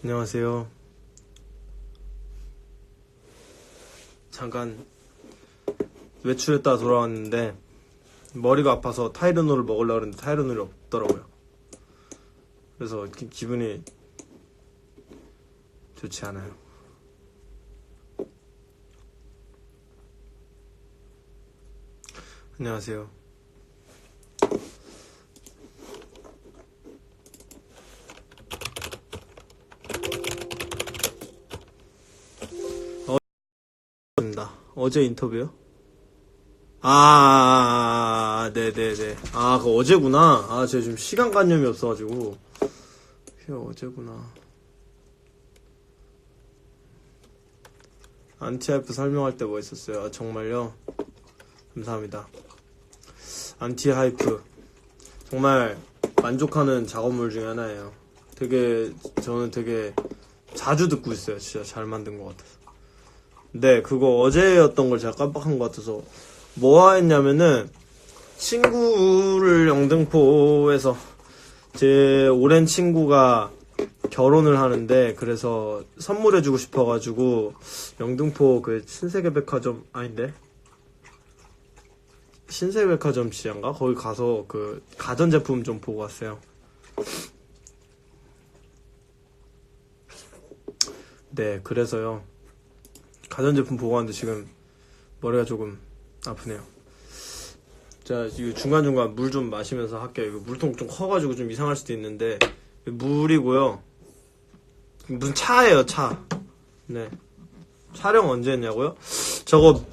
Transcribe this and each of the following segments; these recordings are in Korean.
안녕하세요. 잠깐 외출했다가 돌아왔는데 머리가 아파서 타이레놀을 먹으려고 했는데 타이레놀이 없더라고요. 그래서 기분이 좋지 않아요. 안녕하세요. 어제 인터뷰요? 네네네. 그거 어제구나. 제가 지금 시간관념이 없어가지고. 그게 어제구나. 안티하이프 설명할 때 뭐 있었어요? 정말요? 감사합니다. 안티하이프. 정말 만족하는 작업물 중에 하나예요. 저는 되게 자주 듣고 있어요. 진짜 잘 만든 것 같아서. 네, 그거 어제였던 걸 제가 깜빡한 것 같아서 뭐 했냐면은 친구를 영등포에서 제 오랜 친구가 결혼을 하는데 그래서 선물해주고 싶어가지고 영등포 그 신세계백화점 아닌데 신세계백화점 지하인가? 거기 가서 그 가전제품 좀 보고 왔어요. 네, 그래서요. 가전제품 보고 왔는데 지금 머리가 조금 아프네요. 자, 이거 중간중간 물 좀 마시면서 할게요. 이거 물통 좀 커가지고 좀 이상할 수도 있는데 물이고요. 무슨 차예요, 차. 네. 촬영 언제 했냐고요? 저거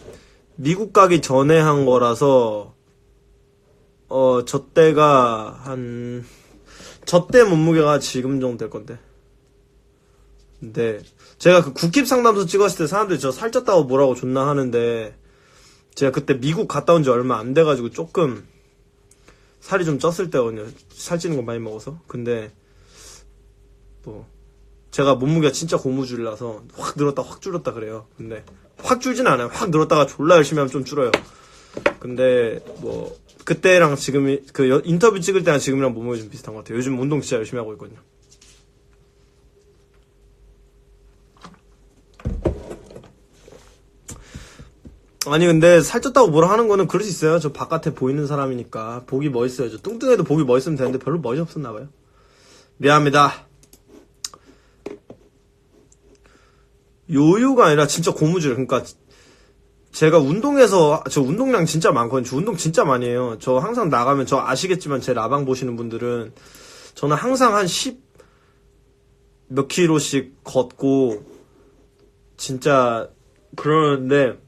미국 가기 전에 한 거라서 저 때 몸무게가 지금 정도 될 건데. 네. 제가 그 국힙 상담소 찍었을 때 사람들이 저 살쪘다고 뭐라고 존나 하는데 제가 그때 미국 갔다 온 지 얼마 안 돼가지고 조금 살이 좀 쪘을 때거든요. 살찌는 거 많이 먹어서. 근데 뭐 제가 몸무게가 진짜 고무줄이라서 확 늘었다 확 줄었다 그래요. 근데 확 줄진 않아요. 확 늘었다가 졸라 열심히 하면 좀 줄어요. 근데 뭐 그때랑 지금 그 인터뷰 찍을 때랑 지금이랑 몸무게 좀 비슷한 것 같아요. 요즘 운동 진짜 열심히 하고 있거든요. 아니 근데 살쪘다고 뭐라 하는 거는 그럴 수 있어요. 저 바깥에 보이는 사람이니까 복이 멋있어요. 저 뚱뚱해도 복이 멋있으면 되는데 별로 멋이 없었나봐요. 미안합니다. 요요가 아니라 진짜 고무줄. 그러니까 제가 저 운동량 진짜 많거든요. 저 운동 진짜 많이 해요. 저 항상 나가면 저 아시겠지만 제 라방 보시는 분들은 저는 항상 한 10 몇 킬로씩 걷고 진짜 그러는데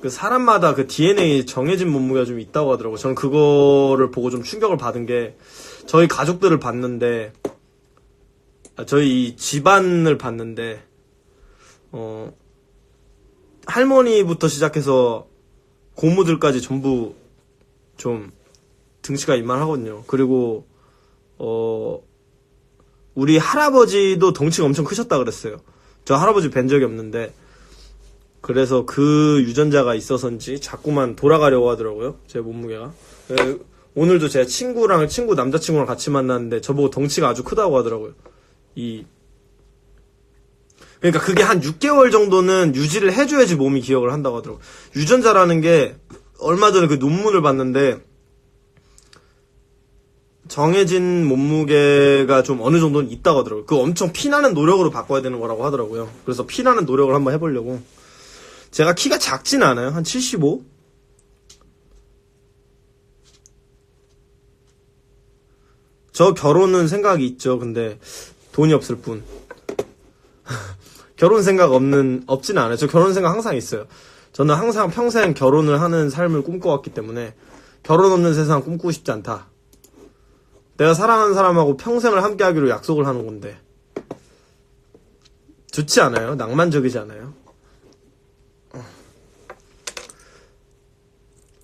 그 사람마다 그 DNA 정해진 몸무게가 좀 있다고 하더라고요. 저는 그거를 보고 좀 충격을 받은 게 저희 가족들을 봤는데 저희 집안을 봤는데 할머니부터 시작해서 고모들까지 전부 좀 등치가 이만하거든요. 그리고 우리 할아버지도 덩치가 엄청 크셨다 그랬어요. 저 할아버지 뵌 적이 없는데 그래서 그 유전자가 있어서인지 자꾸만 돌아가려고 하더라고요. 제 몸무게가. 오늘도 제가 친구 남자친구랑 같이 만났는데 저보고 덩치가 아주 크다고 하더라고요. 그러니까 그게 한 6개월 정도는 유지를 해줘야지 몸이 기억을 한다고 하더라고요. 유전자라는 게 얼마 전에 그 논문을 봤는데 정해진 몸무게가 좀 어느 정도는 있다고 하더라고요. 그거 엄청 피나는 노력으로 바꿔야 되는 거라고 하더라고요. 그래서 피나는 노력을 한번 해보려고. 제가 키가 작진 않아요. 한 75? 저 결혼은 생각이 있죠. 근데 돈이 없을 뿐. 결혼 생각 없진 않아요. 저 결혼 생각 항상 있어요. 저는 항상 평생 결혼을 하는 삶을 꿈꿔왔기 때문에 결혼 없는 세상 꿈꾸고 싶지 않다. 내가 사랑하는 사람하고 평생을 함께 하기로 약속을 하는 건데 좋지 않아요? 낭만적이지 않아요?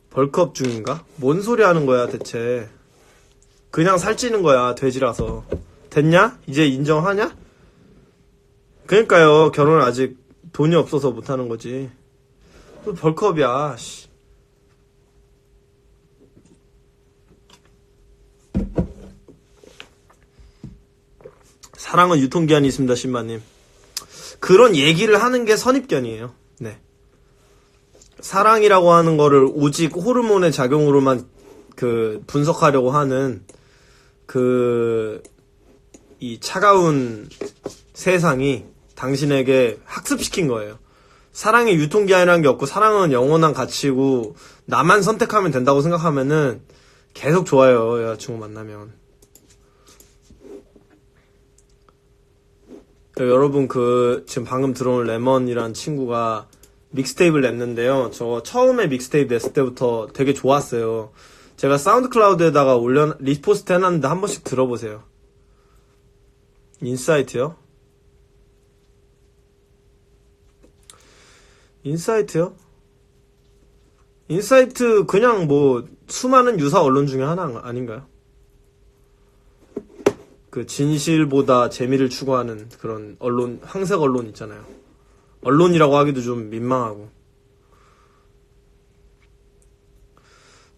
벌크업 중인가? 뭔 소리 하는 거야 대체. 그냥 살찌는 거야 돼지라서. 됐냐? 이제 인정하냐? 그러니까요. 결혼을 아직 돈이 없어서 못하는 거지. 벌크업이야. 씨. 사랑은 유통기한이 있습니다, 신마님. 그런 얘기를 하는 게 선입견이에요. 네. 사랑이라고 하는 거를 오직 호르몬의 작용으로만 분석하려고 하는 이 차가운 세상이 당신에게 학습시킨 거예요. 사랑의 유통기한이라는 게 없고 사랑은 영원한 가치고 나만 선택하면 된다고 생각하면은 계속 좋아요, 여자친구 만나면. 여러분 지금 방금 들어온 레몬이라는 친구가 믹스테이프를 냈는데요. 저 처음에 믹스테이프 냈을 때부터 되게 좋았어요. 제가 사운드 클라우드에다가 리포스트 해놨는데 한 번씩 들어보세요. 인사이트요? 인사이트요? 인사이트 그냥 수많은 유사 언론 중에 하나 아닌가요? 진실보다 재미를 추구하는 그런 언론, 황색 언론 있잖아요. 언론이라고 하기도 좀 민망하고.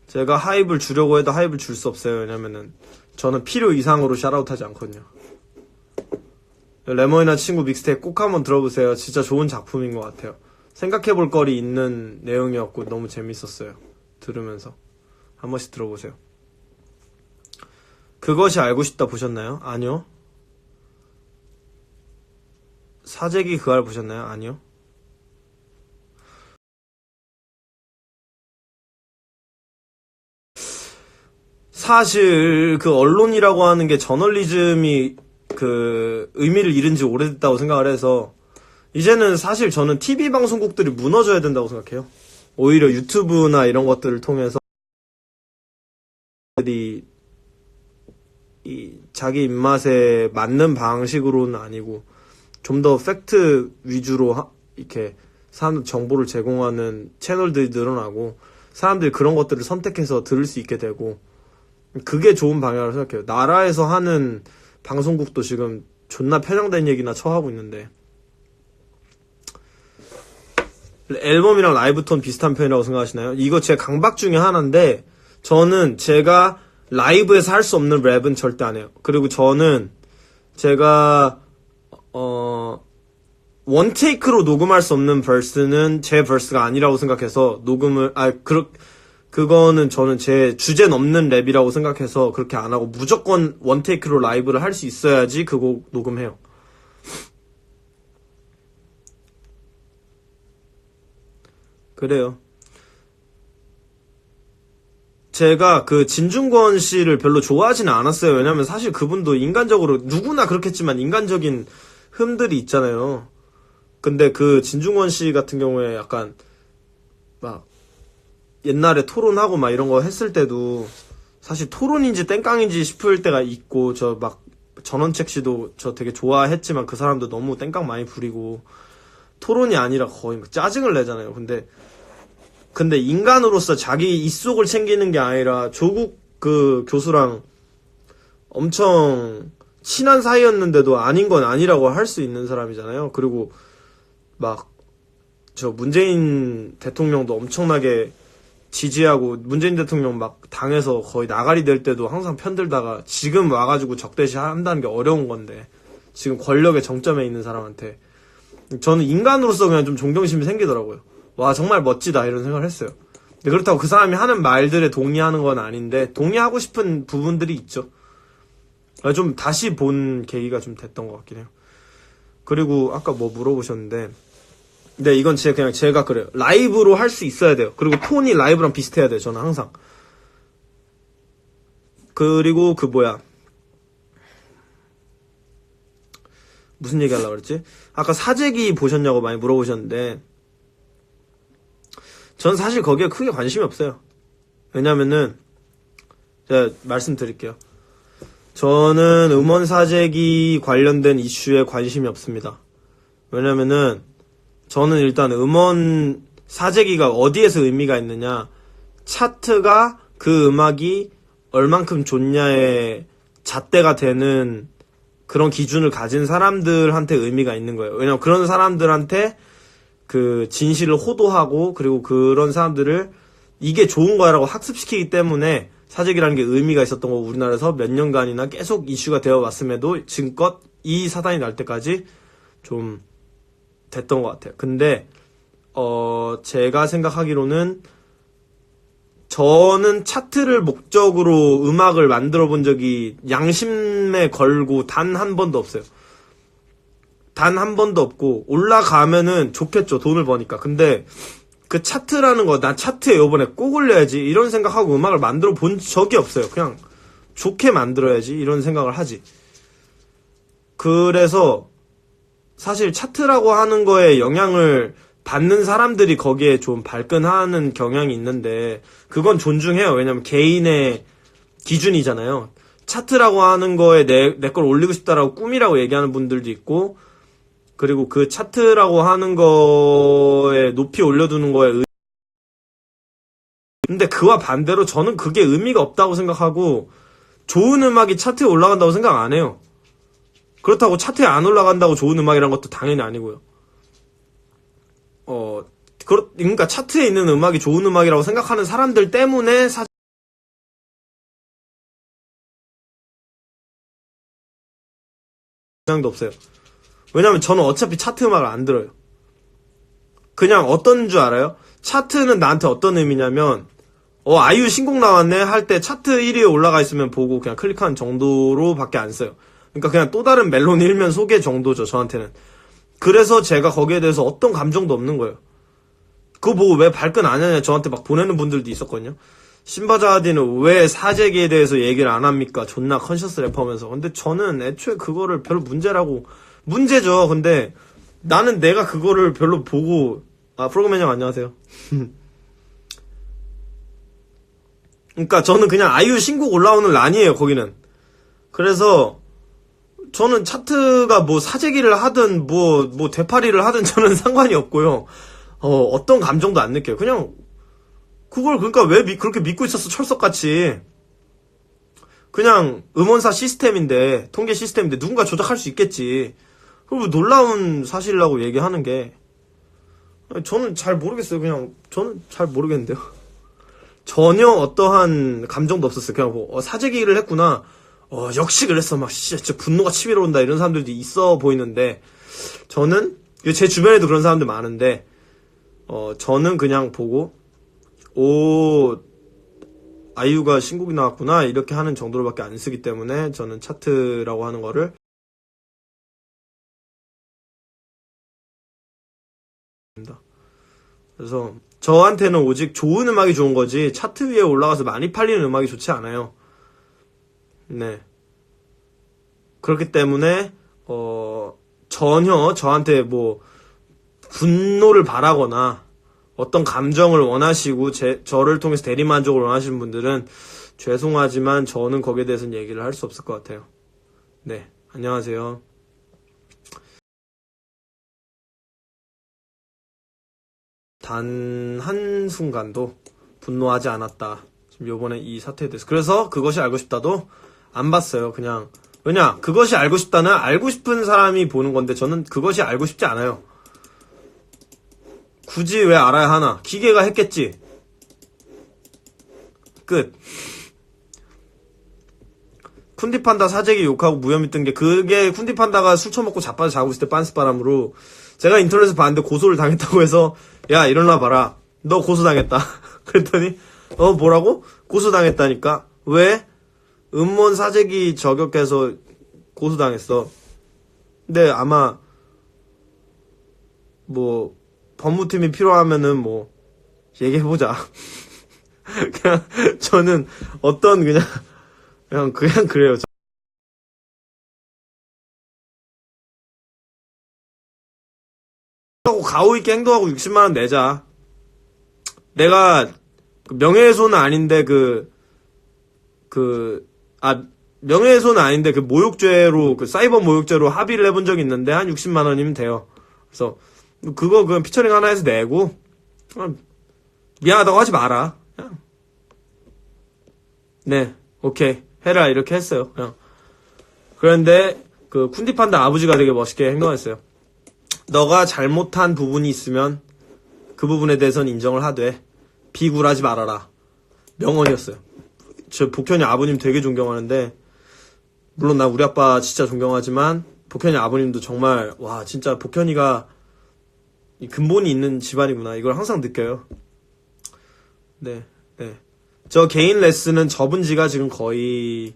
제가 하입을 주려고 해도 하입을 줄 수 없어요. 왜냐면은 저는 필요 이상으로 샤라웃하지 않거든요. 레몬이나 친구 믹스테이프 꼭 한번 들어보세요. 진짜 좋은 작품인 것 같아요. 생각해볼 거리 있는 내용이었고 너무 재밌었어요. 들으면서 한 번씩 들어보세요. 그것이 알고 싶다 보셨나요? 아니요. 사재기 그알 보셨나요? 아니요. 사실 언론이라고 하는 게 저널리즘이 의미를 잃은 지 오래됐다고 생각을 해서 이제는 사실 저는 TV 방송국들이 무너져야 된다고 생각해요. 오히려 유튜브나 이런 것들을 통해서 자기 입맛에 맞는 방식으로는 아니고 좀 더 팩트 위주로 이렇게 사람들 정보를 제공하는 채널들이 늘어나고 사람들이 그런 것들을 선택해서 들을 수 있게 되고 그게 좋은 방향이라고 생각해요. 나라에서 하는 방송국도 지금 존나 편향된 얘기나 처하고 있는데 앨범이랑 라이브 톤 비슷한 편이라고 생각하시나요? 이거 제 강박 중에 하나인데 저는 제가 라이브에서 할 수 없는 랩은 절대 안 해요. 그리고 저는 제가 원테이크로 녹음할 수 없는 버스는 제 버스가 아니라고 생각해서 그거는 저는 제 주제 넘는 랩이라고 생각해서 그렇게 안 하고 무조건 원테이크로 라이브를 할 수 있어야지 그 곡 녹음해요. 그래요. 제가 진중권 씨를 별로 좋아하지는 않았어요. 왜냐면 사실 그분도 인간적으로 누구나 그렇겠지만 인간적인 흠들이 있잖아요. 근데 진중권 씨 같은 경우에 약간 막 옛날에 토론하고 막 이런 거 했을 때도 사실 토론인지 땡깡인지 싶을 때가 있고 전원책 씨도 저 되게 좋아했지만 그 사람도 너무 땡깡 많이 부리고 토론이 아니라 거의 짜증을 내잖아요. 근데 인간으로서 자기 입속을 챙기는 게 아니라 조국 교수랑 엄청 친한 사이였는데도 아닌 건 아니라고 할 수 있는 사람이잖아요. 그리고 문재인 대통령도 엄청나게 지지하고 문재인 대통령 당에서 거의 나가리 될 때도 항상 편들다가 지금 와가지고 적대시 한다는 게 어려운 건데 지금 권력의 정점에 있는 사람한테 저는 인간으로서 그냥 좀 존경심이 생기더라고요. 와 정말 멋지다 이런 생각을 했어요. 근데 그렇다고 그 사람이 하는 말들에 동의하는 건 아닌데 동의하고 싶은 부분들이 있죠. 좀 다시 본 계기가 좀 됐던 것 같긴 해요. 그리고 아까 물어보셨는데 네 이건 제가 그래요. 라이브로 할 수 있어야 돼요. 그리고 톤이 라이브랑 비슷해야 돼요. 저는 항상. 그리고 무슨 얘기 하려고 그랬지? 아까 사재기 보셨냐고 많이 물어보셨는데 전 사실 거기에 크게 관심이 없어요. 왜냐면은 제가 말씀드릴게요. 저는 음원 사재기 관련된 이슈에 관심이 없습니다. 왜냐면은 저는 일단 음원 사재기가 어디에서 의미가 있느냐 차트가 그 음악이 얼만큼 좋냐에 잣대가 되는 그런 기준을 가진 사람들한테 의미가 있는 거예요. 왜냐면 그런 사람들한테 진실을 호도하고 그리고 그런 사람들을 이게 좋은 거라고 학습시키기 때문에 사재기라는 게 의미가 있었던 거고 우리나라에서 몇 년간이나 계속 이슈가 되어 왔음에도 지금껏 이 사단이 날 때까지 좀 됐던 것 같아요. 근데 제가 생각하기로는 저는 차트를 목적으로 음악을 만들어 본 적이 양심에 걸고 단 한 번도 없어요. 단 한 번도 없고, 올라가면은 좋겠죠, 돈을 버니까. 근데 그 차트라는 거, 난 차트에 이번에 꼭 올려야지 이런 생각하고 음악을 만들어 본 적이 없어요. 그냥 좋게 만들어야지 이런 생각을 하지. 그래서 사실 차트라고 하는 거에 영향을 받는 사람들이 거기에 좀 발끈하는 경향이 있는데, 그건 존중해요. 왜냐면 개인의 기준이잖아요. 차트라고 하는 거에 내 걸 올리고 싶다라고 꿈이라고 얘기하는 분들도 있고, 그리고 그 차트라고 하는 거에 높이 올려두는 거에 근데 그와 반대로 저는 그게 의미가 없다고 생각하고, 좋은 음악이 차트에 올라간다고 생각 안 해요. 그렇다고 차트에 안 올라간다고 좋은 음악이란 것도 당연히 아니고요. 그러니까 차트에 있는 음악이 좋은 음악이라고 생각하는 사람들 때문에 영향도 없어요. 왜냐면 저는 어차피 차트 음악을 안 들어요. 그냥 어떤 줄 알아요? 차트는 나한테 어떤 의미냐면, 아이유 신곡 나왔네 할 때 차트 1위에 올라가 있으면 보고 그냥 클릭하는 정도로밖에 안 써요. 그러니까 그냥 또 다른 멜론 일면 소개 정도죠, 저한테는. 그래서 제가 거기에 대해서 어떤 감정도 없는 거예요. 그거 보고 왜 발끈 안 하냐 저한테 막 보내는 분들도 있었거든요. 신바자하디는 왜 사재기에 대해서 얘기를 안 합니까? 존나 컨셔스 래퍼면서. 근데 저는 애초에 그거를 별로 문제죠. 근데 나는 내가 그거를 별로 보고, 프로그램 형 안녕하세요. 그러니까 저는 그냥 아이유 신곡 올라오는 란이에요, 거기는. 그래서 저는 차트가 뭐 사재기를 하든 뭐 되팔이를 하든 저는 상관이 없고요. 어떤 감정도 안 느껴요. 그냥 그걸 그러니까 왜 그렇게 믿고 있었어, 철석같이. 그냥 음원사 시스템인데, 통계 시스템인데 누군가 조작할 수 있겠지. 그리고 놀라운 사실이라고 얘기하는 게, 저는 잘 모르겠어요. 그냥 저는 잘 모르겠는데요. 전혀 어떠한 감정도 없었어요. 그냥 뭐 사재기를 했구나. 역시 그랬어. 막 진짜 분노가 치밀어 온다 이런 사람들도 있어 보이는데, 저는 제 주변에도 그런 사람들 많은데, 저는 그냥 보고, 아이유가 신곡이 나왔구나 이렇게 하는 정도로밖에 안 쓰기 때문에 저는 차트라고 하는 거를 그래서 저한테는 오직 좋은 음악이 좋은 거지 차트 위에 올라가서 많이 팔리는 음악이 좋지 않아요. 네. 그렇기 때문에 전혀 저한테 뭐 분노를 바라거나 어떤 감정을 원하시고 저를 통해서 대리만족을 원하시는 분들은 죄송하지만 저는 거기에 대해서는 얘기를 할 수 없을 것 같아요. 네, 안녕하세요. 단 한순간도 분노하지 않았다. 지금 요번에 이 사태에 대해서. 그래서 그것이 알고 싶다도 안 봤어요. 그냥 왜냐, 그것이 알고 싶다는 알고 싶은 사람이 보는 건데 저는 그것이 알고 싶지 않아요. 굳이 왜 알아야 하나? 기계가 했겠지. 끝. 쿤디판다 사재기 욕하고 무혐의 뜬 게, 그게 쿤디판다가 술 처먹고 자빠져 자고 있을 때 빤스바람으로 제가 인터넷에서 봤는데 고소를 당했다고 해서, 야 일어나 봐라, 너 고소당했다. 그랬더니 뭐라고? 고소당했다니까. 왜? 음원 사재기 저격해서 고소당했어. 근데 아마 뭐 법무팀이 필요하면은 뭐 얘기해보자. 그냥 저는 어떤 그냥 그래요. 하고 가오 있게 행동하고 60만 원 내자. 내가 명예훼손은 아닌데 명예훼손은 아닌데 그 모욕죄로, 그 사이버 모욕죄로 합의를 해본 적이 있는데 한 60만 원이면 돼요. 그래서 그거 그냥 피처링 하나 해서 내고, 미안하다고 하지 마라. 그냥. 네, 오케이 해라 이렇게 했어요. 그냥. 그런데 그 쿤디판다 아버지가 되게 멋있게 행동했어요. 너가 잘못한 부분이 있으면 그 부분에 대해서는 인정을 하되 비굴하지 말아라. 명언이었어요. 저 복현이 아버님 되게 존경하는데, 물론 나 우리 아빠 진짜 존경하지만 복현이 아버님도 정말, 와, 진짜 복현이가 이 근본이 있는 집안이구나. 이걸 항상 느껴요. 네, 네. 저 개인 레슨은 접은 지가 지금 거의,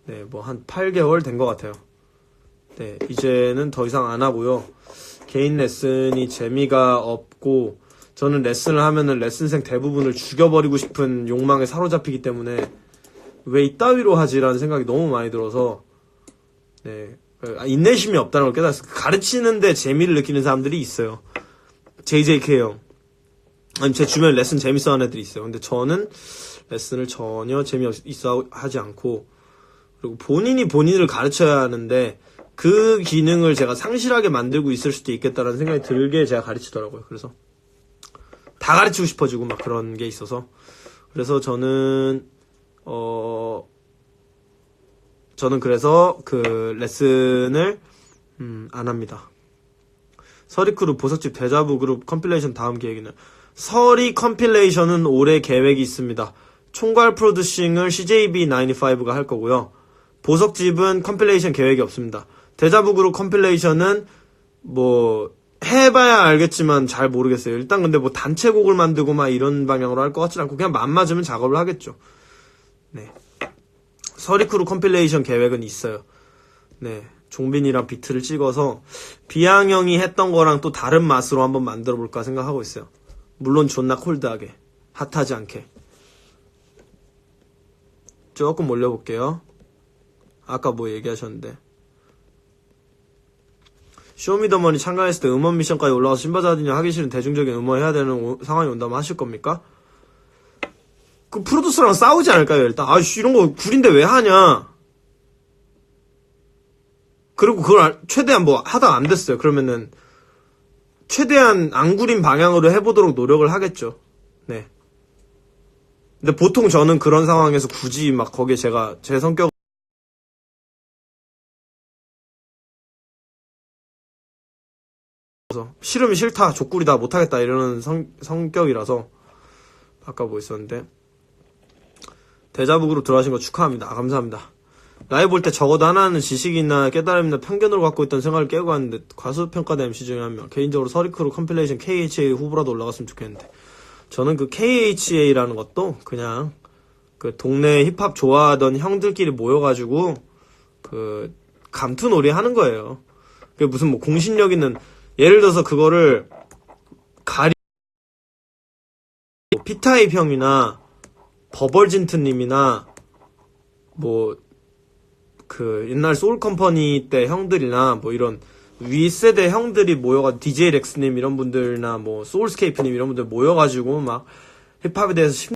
네, 뭐 한 8개월 된 것 같아요. 네, 이제는 더 이상 안 하고요. 개인 레슨이 재미가 없고, 저는 레슨을 하면은 레슨생 대부분을 죽여버리고 싶은 욕망에 사로잡히기 때문에, 왜 이따위로 하지라는 생각이 너무 많이 들어서, 네, 인내심이 없다는 걸 깨달았어요. 가르치는데 재미를 느끼는 사람들이 있어요. JJK 형. 아니, 제 주변에 레슨 재밌어 하는 애들이 있어요. 근데 저는 레슨을 전혀 재미있어 하지 않고, 그리고 본인이 본인을 가르쳐야 하는데, 그 기능을 제가 상실하게 만들고 있을 수도 있겠다라는 생각이 들게 제가 가르치더라고요. 그래서, 다 가르치고 싶어지고 막 그런 게 있어서. 그래서 저는 그래서 그 레슨을, 안 합니다. 서리크룹 보석집 데자부 그룹 컴필레이션 다음 계획이는 서리 컴필레이션은 올해 계획이 있습니다. 총괄 프로듀싱을 CJB95가 할 거고요. 보석집은 컴필레이션 계획이 없습니다. 데자부 그룹 컴필레이션은 뭐 해봐야 알겠지만 잘 모르겠어요. 일단 근데 뭐 단체곡을 만들고 막 이런 방향으로 할 것 같진 않고 그냥 맘 맞으면 작업을 하겠죠. 네. 서리크룹 컴필레이션 계획은 있어요. 네. 종빈이랑 비트를 찍어서 비양 형이 했던 거랑 또 다른 맛으로 한번 만들어 볼까 생각하고 있어요. 물론 존나 콜드하게, 핫하지 않게. 조금 올려볼게요. 아까 뭐 얘기하셨는데, 쇼미더머니 참가했을 때 음원 미션까지 올라가서 신바자드냐 하기 싫은 대중적인 음원 해야 되는 상황이 온다면 하실 겁니까? 그 프로듀서랑 싸우지 않을까요? 일단 아씨 이런 거 구린데 왜 하냐. 그리고 그걸 최대한 뭐 하다 안 됐어요. 그러면은 최대한 안 구린 방향으로 해보도록 노력을 하겠죠. 네. 근데 보통 저는 그런 상황에서 굳이 막 거기에 제가 제 성격 싫으면 싫다, 족구리다, 못하겠다 이러는 성격이라서. 아까 뭐 있었는데, 데자북으로 들어가신 거 축하합니다. 감사합니다. 라이브 볼 때 적어도 하나는 지식이나 깨달음이나 편견으로 갖고 있던 생각을 깨고 왔는데, 과수평가대 MC 중에 한 명. 개인적으로 서리크로 컴필레이션 KHA 후보라도 올라갔으면 좋겠는데, 저는 그 KHA라는 것도 그냥 그 동네 힙합 좋아하던 형들끼리 모여가지고 그 감투놀이 하는 거예요. 그게 무슨 뭐 공신력 있는, 예를 들어서 그거를 피타입 형이나 버벌진트님이나 뭐 그 옛날 소울컴퍼니 때 형들이나 뭐 이런 윗세대 형들이 모여가지고 DJ 렉스님 이런 분들이나 뭐 소울스케이프님 이런 분들 모여가지고 막 힙합에 대해서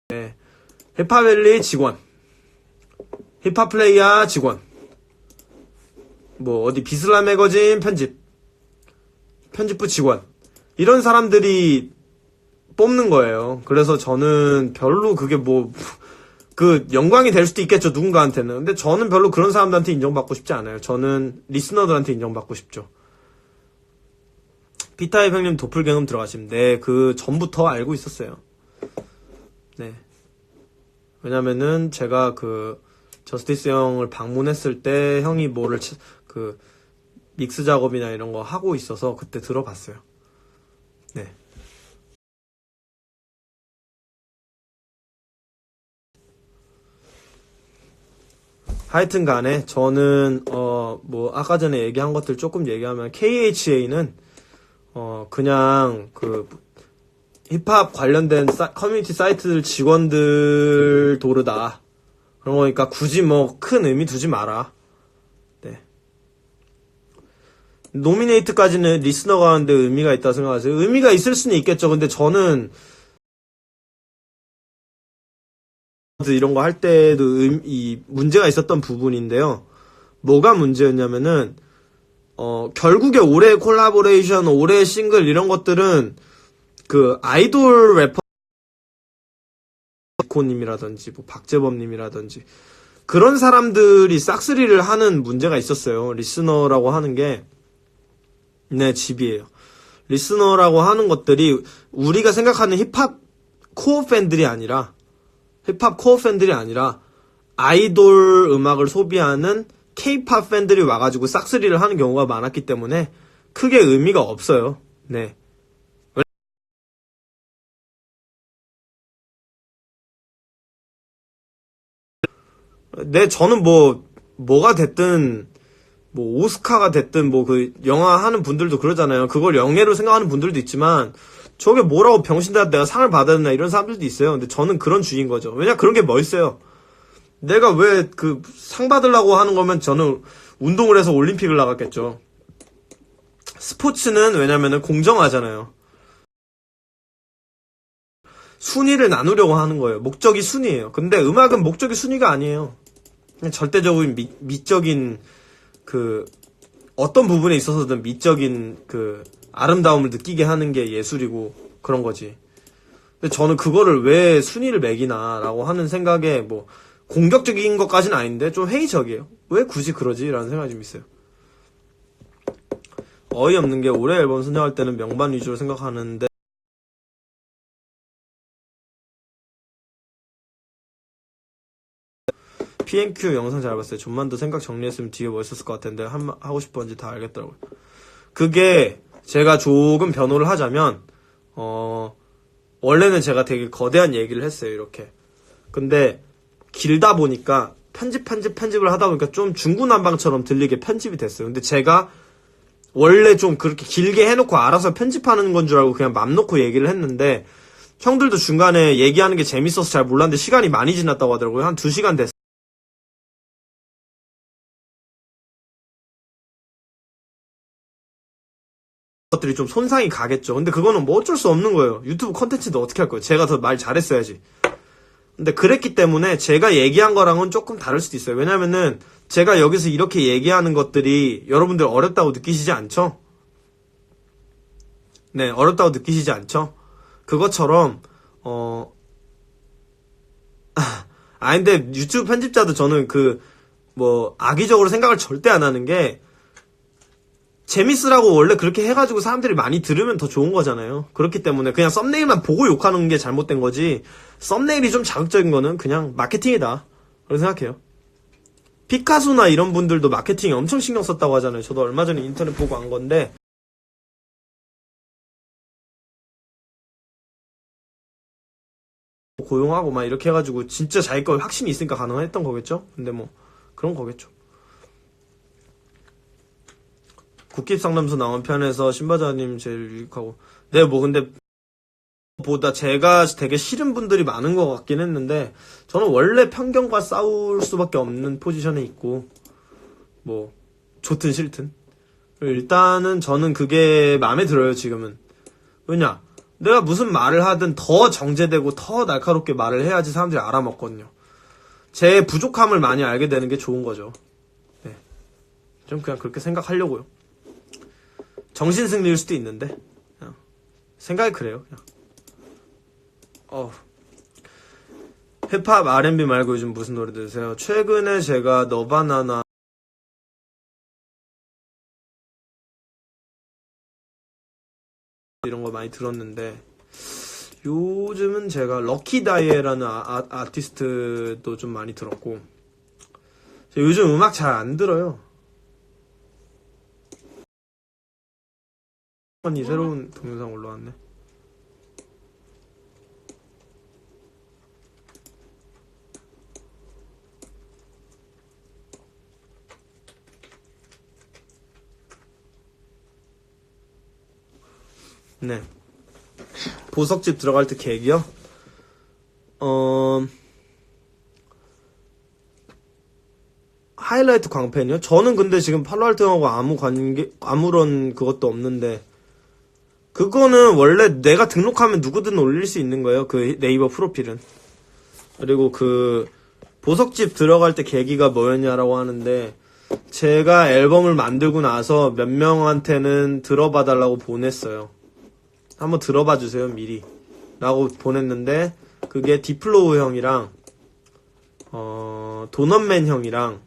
네. 힙합밸리 직원, 힙합플레이야 직원, 뭐 어디 비슬라 매거진 편집부 직원, 이런 사람들이 뽑는 거예요. 그래서 저는 별로 그게 뭐 그 영광이 될 수도 있겠죠, 누군가한테는. 근데 저는 별로 그런 사람들한테 인정받고 싶지 않아요. 저는 리스너들한테 인정받고 싶죠. 피타입 형님 도플갱음 들어가시면, 네, 그 전부터 알고 있었어요. 네. 왜냐면은 제가 그 저스티스 형을 방문했을 때 형이 뭐를 그 믹스 작업이나 이런 거 하고 있어서 그때 들어봤어요. 네. 하여튼 간에 저는 뭐 아까 전에 얘기한 것들 조금 얘기하면 KHA는 그냥 그 힙합 관련된 커뮤니티 사이트들 직원들 도르다. 그런 거니까 굳이 뭐 큰 의미 두지 마라. 네. 노미네이트까지는 리스너가 하는데 의미가 있다 생각하세요? 의미가 있을 수는 있겠죠. 근데 저는 이런 거 할 때도 이 문제가 있었던 부분인데요. 뭐가 문제였냐면은 결국에 올해 콜라보레이션, 올해 싱글 이런 것들은 그 아이돌 래퍼 코님이라든지 뭐 박재범님이라든지 그런 사람들이 싹쓸이를 하는 문제가 있었어요. 리스너라고 하는 게 네, 집이에요. 리스너라고 하는 것들이 우리가 생각하는 힙합 코어 팬들이 아니라 아이돌 음악을 소비하는 K-팝 팬들이 와가지고 싹쓸이를 하는 경우가 많았기 때문에 크게 의미가 없어요. 네. 네, 저는 뭐가 됐든, 오스카가 됐든, 그, 영화 하는 분들도 그러잖아요. 그걸 영예로 생각하는 분들도 있지만, 저게 뭐라고 병신들한테 내가 상을 받아야 되나 이런 사람들도 있어요. 근데 저는 그런 주의인 거죠. 왜냐, 그런 게 멋있어요. 내가 왜 상 받으려고 하는 거면 저는 운동을 해서 올림픽을 나갔겠죠. 스포츠는 왜냐면은 공정하잖아요. 순위를 나누려고 하는 거예요. 목적이 순위예요. 근데 음악은 목적이 순위가 아니에요. 그냥 절대적인 미적인 어떤 부분에 있어서든 미적인 아름다움을 느끼게 하는 게 예술이고 그런 거지. 근데 저는 그거를 왜 순위를 매기나라고 하는 생각에 공격적인 것까지는 아닌데 좀 회의적이에요. 왜 굳이 그러지? 라는 생각이 좀 있어요. 어이없는 게 올해 앨범 선정할 때는 명반 위주로 생각하는데 PNQ 영상 잘 봤어요. 좀만 더 생각 정리했으면 뒤에 멋있었을 것 같은데 하고 싶은 건지 다 알겠더라고요. 그게 제가 조금 변호를 하자면 원래는 제가 되게 거대한 얘기를 했어요. 이렇게. 근데 길다 보니까 편집을 하다 보니까 좀 중구난방처럼 들리게 편집이 됐어요. 근데 제가 원래 좀 그렇게 길게 해놓고 알아서 편집하는 건 줄 알고 그냥 맘 놓고 얘기를 했는데 형들도 중간에 얘기하는 게 재밌어서 잘 몰랐는데 시간이 많이 지났다고 하더라고요. 한 2시간 됐어요. 것들이 좀 손상이 가겠죠. 근데 그거는 어쩔 수 없는 거예요. 유튜브 콘텐츠도 어떻게 할 거예요. 제가 더 말 잘했어야지. 근데 그랬기 때문에 제가 얘기한 거랑은 조금 다를 수도 있어요. 왜냐면은 제가 여기서 이렇게 얘기하는 것들이 여러분들 어렵다고 느끼시지 않죠? 네, 어렵다고 느끼시지 않죠? 그것처럼 근데 유튜브 편집자도 저는 악의적으로 생각을 절대 안 하는 게 재밌으라고 원래 그렇게 해가지고 사람들이 많이 들으면 더 좋은 거잖아요. 그렇기 때문에 그냥 썸네일만 보고 욕하는 게 잘못된 거지 썸네일이 좀 자극적인 거는 그냥 마케팅이다. 그렇게 생각해요. 피카소나 이런 분들도 마케팅에 엄청 신경 썼다고 하잖아요. 저도 얼마 전에 인터넷 보고 안 건데 고용하고 막 이렇게 해가지고 진짜 자기 거 확신이 있으니까 가능했던 거겠죠? 근데 그런 거겠죠. 국립상담소 나온 편에서 신바자님 제일 유익하고 네 근데 보다 제가 되게 싫은 분들이 많은 것 같긴 했는데 저는 원래 편견과 싸울 수밖에 없는 포지션에 있고 좋든 싫든 일단은 저는 그게 마음에 들어요. 지금은 왜냐 내가 무슨 말을 하든 더 정제되고 더 날카롭게 말을 해야지 사람들이 알아먹거든요. 제 부족함을 많이 알게 되는 게 좋은 거죠. 네. 좀 그냥 그렇게 생각하려고요. 정신승리일 수도 있는데 그냥 생각이 그래요. 그냥. 힙합 R&B 말고 요즘 무슨 노래 들으세요? 최근에 제가 너바나나 이런 거 많이 들었는데 요즘은 제가 럭키다이애라는 아티스트도 좀 많이 들었고 요즘 음악 잘 안 들어요. 이 새로운 동영상 올라왔네. 네. 보석집 들어갈 때 계획이요? 하이라이트 광팬이요? 저는 근데 지금 팔로알토 형하고 아무런 그것도 없는데 그거는 원래 내가 등록하면 누구든 올릴 수 있는 거예요. 그 네이버 프로필은. 그리고 보석집 들어갈 때 계기가 뭐였냐라고 하는데 제가 앨범을 만들고 나서 몇 명한테는 들어봐 달라고 보냈어요. 한번 들어봐 주세요 미리 라고 보냈는데 그게 디플로우 형이랑 도넛맨 형이랑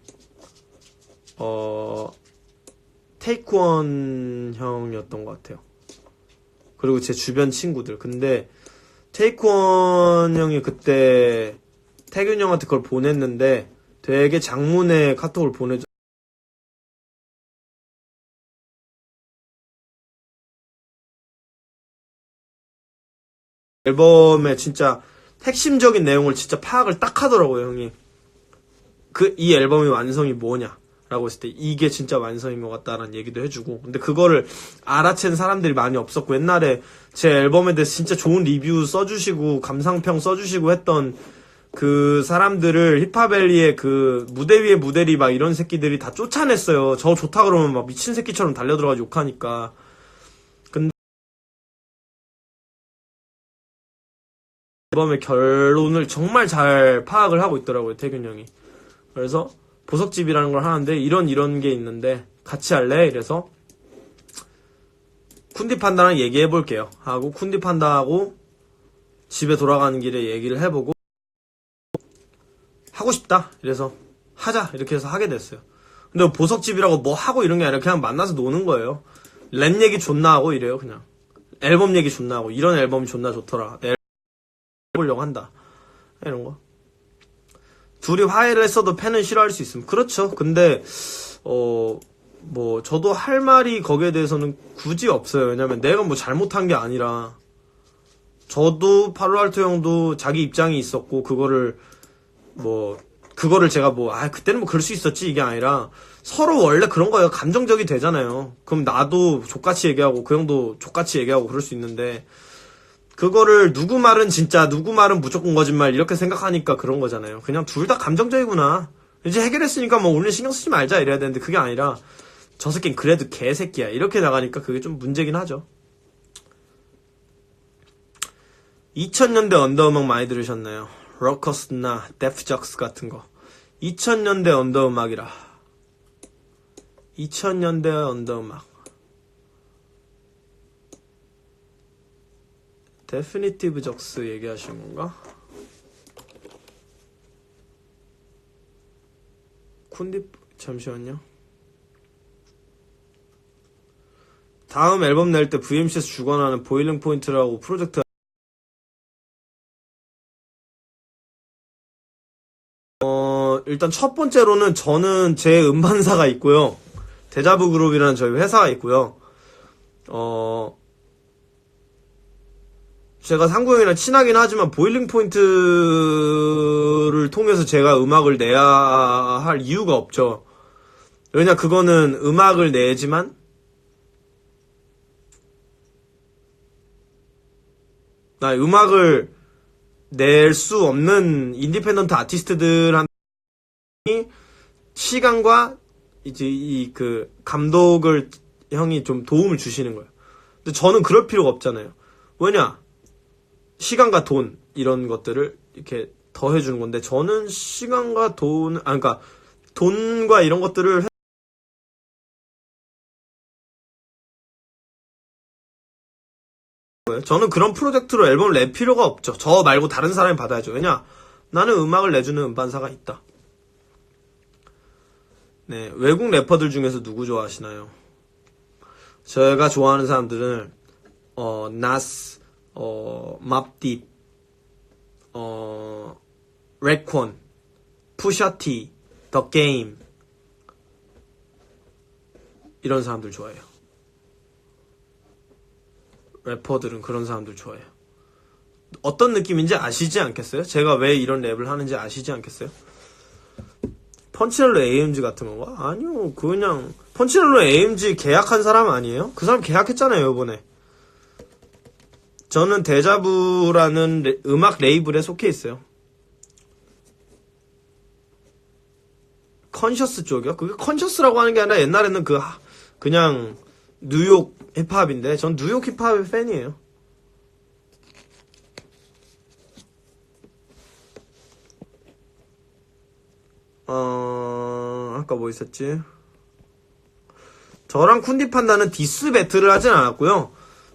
테이크원 형이었던 것 같아요. 그리고 제 주변 친구들. 근데 테이크원 형이 그때 태균 형한테 그걸 보냈는데 되게 장문의 카톡을 보내줘. 앨범의 진짜 핵심적인 내용을 진짜 파악을 딱 하더라고요, 형이. 이 앨범의 완성이 뭐냐라고 했을 때 이게 진짜 완성인 것 같다라는 얘기도 해주고. 근데 그거를 알아챈 사람들이 많이 없었고, 옛날에 제 앨범에 대해서 진짜 좋은 리뷰 써주시고 감상평 써주시고 했던 그 사람들을 힙합밸리의 그 무대 위에 무대리 막 이런 새끼들이 다 쫓아냈어요. 저 좋다 그러면 막 미친 새끼처럼 달려들어가지고 욕하니까. 근데 앨범의 결론을 정말 잘 파악을 하고 있더라고요, 태균 형이. 그래서 보석집이라는 걸 하는데 이런 게 있는데 같이 할래? 이래서 쿤디판다랑 얘기해볼게요 하고, 쿤디판다하고 집에 돌아가는 길에 얘기를 해보고 하고 싶다 이래서 하자 이렇게 해서 하게 됐어요. 근데 보석집이라고 뭐 하고 이런 게 아니라 그냥 만나서 노는 거예요. 랩 얘기 존나 하고 이래요. 그냥 앨범 얘기 존나 하고, 이런 앨범이 존나 좋더라, 내 앨범 해보려고 한다, 이런 거. 둘이 화해를 했어도 팬은 싫어할 수 있음. 그렇죠. 근데 뭐 저도 할 말이 거기에 대해서는 굳이 없어요. 왜냐면 내가 뭐 잘못한 게 아니라, 저도 팔로알토 형도 자기 입장이 있었고, 그거를 제가 그때는 뭐 그럴 수 있었지 이게 아니라, 서로 원래 그런 거예요. 감정적이 되잖아요. 그럼 나도 족같이 얘기하고 그 형도 족같이 얘기하고 그럴 수 있는데, 그거를 누구 말은 진짜 누구 말은 무조건 거짓말 이렇게 생각하니까 그런 거잖아요. 그냥 둘 다 감정적이구나, 이제 해결했으니까 뭐 오늘 신경 쓰지 말자 이래야 되는데, 그게 아니라 저 새끼는 그래도 개새끼야 이렇게 나가니까 그게 좀 문제긴 하죠. 2000년대 언더음악 많이 들으셨나요? 러커스나 데프적스 같은 거. 2000년대 언더음악이라. 2000년대 언더음악. 데피니티브 적스 얘기하시는 건가? 쿤디, 잠시만요. 다음 앨범 낼 때 VMC에서 주관하는 보일링 포인트라고 프로젝트. 일단 첫 번째로는 저는 제 음반사가 있고요. 데자부 그룹이라는 저희 회사가 있고요. 제가 상구 형이랑 친하긴 하지만 보일링 포인트를 통해서 제가 음악을 내야 할 이유가 없죠. 왜냐, 그거는 음악을 내지만 음악을 낼 수 없는 인디펜던트 아티스트들한테 시간과 이제 그 감독을 형이 좀 도움을 주시는 거예요. 근데 저는 그럴 필요가 없잖아요. 왜냐, 시간과 돈 이런 것들을 이렇게 더해주는 건데, 저는 시간과 그러니까 돈과 이런 것들을 저는 그런 프로젝트로 앨범을 낼 필요가 없죠. 저 말고 다른 사람이 받아야죠. 왜냐, 나는 음악을 내주는 음반사가 있다. 네, 외국 래퍼들 중에서 누구 좋아하시나요? 제가 좋아하는 사람들은 나스, 맙딥, 레콘, 푸샤티, 더 게임, 이런 사람들 좋아해요. 래퍼들은 그런 사람들 좋아해요. 어떤 느낌인지 아시지 않겠어요? 제가 왜 이런 랩을 하는지 아시지 않겠어요? 펀치넬로 AMG 같은 건가? 아니요, 그냥 펀치넬로 AMG 계약한 사람 아니에요? 그 사람 계약했잖아요, 이번에. 저는 데자부라는 음악 레이블에 속해 있어요. 컨셔스 쪽이요? 그게 컨셔스라고 하는 게 아니라 옛날에는 그냥 뉴욕 힙합인데, 전 뉴욕 힙합의 팬이에요. 아까 뭐 있었지? 저랑 쿤디판다는 디스 배틀을 하진 않았고요.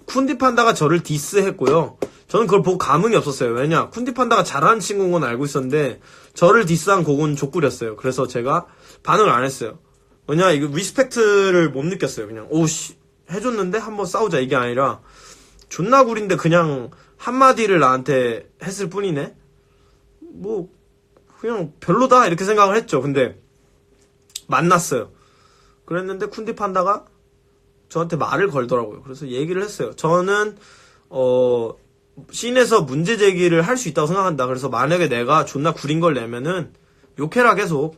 쿤디판다가 저를 디스했고요. 저는 그걸 보고 감흥이 없었어요. 왜냐, 쿤디판다가 잘하는 친구인 건 알고 있었는데 저를 디스한 곡은 족구렸어요. 그래서 제가 반응을 안 했어요. 왜냐, 이거 리스펙트를 못 느꼈어요. 그냥 오씨 해줬는데 한번 싸우자 이게 아니라, 존나 구린데 그냥 한마디를 나한테 했을 뿐이네. 뭐 그냥 별로다 이렇게 생각을 했죠. 근데 만났어요. 그랬는데 쿤디판다가 저한테 말을 걸더라고요. 그래서 얘기를 했어요. 저는 씬에서 문제 제기를 할 수 있다고 생각한다. 그래서 만약에 내가 존나 구린 걸 내면은 욕해라 계속.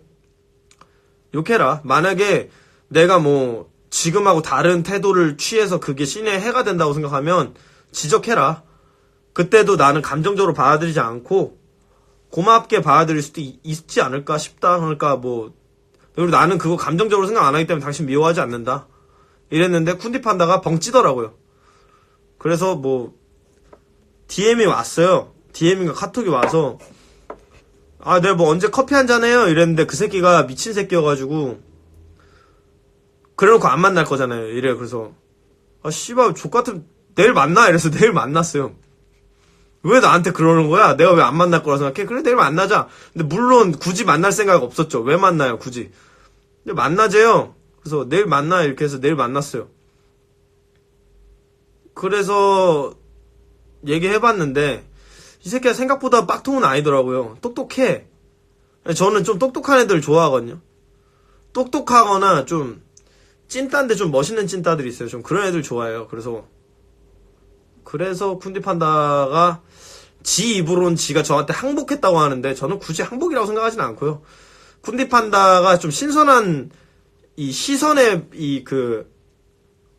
욕해라. 만약에 내가 뭐 지금하고 다른 태도를 취해서 그게 씬에 해가 된다고 생각하면 지적해라. 그때도 나는 감정적으로 받아들이지 않고 고맙게 받아들일 수도 있지 않을까 싶다. 그러니까 뭐 그리고 나는 그거 감정적으로 생각 안 하기 때문에 당신 미워하지 않는다. 이랬는데 쿤디 판다가 벙찌더라고요. 그래서 뭐 DM이 왔어요. DM인가 카톡이 와서 아, 내가 뭐 언제 커피 한잔 해요? 이랬는데 그 새끼가 미친 새끼여가지고 그래놓고 안 만날 거잖아요. 이래요. 그래서 아 씨발 족같은 내일 만나? 이래서 내일 만났어요. 왜 나한테 그러는 거야? 내가 왜 안 만날 거라 생각해? 그래 내일 만나자. 근데 물론 굳이 만날 생각 없었죠. 왜 만나요 굳이. 근데 만나재요. 그래서 내일 만나 이렇게 해서 내일 만났어요. 그래서 얘기해봤는데 이 새끼가 생각보다 빡통은 아니더라고요. 똑똑해. 저는 좀 똑똑한 애들 좋아하거든요. 똑똑하거나 좀 찐따인데 좀 멋있는 찐따들이 있어요. 좀 그런 애들 좋아해요. 그래서 쿤디 판다가 지 입으론 지가 저한테 항복했다고 하는데 저는 굳이 항복이라고 생각하진 않고요. 쿤디 판다가 좀 신선한 이 시선의 이 그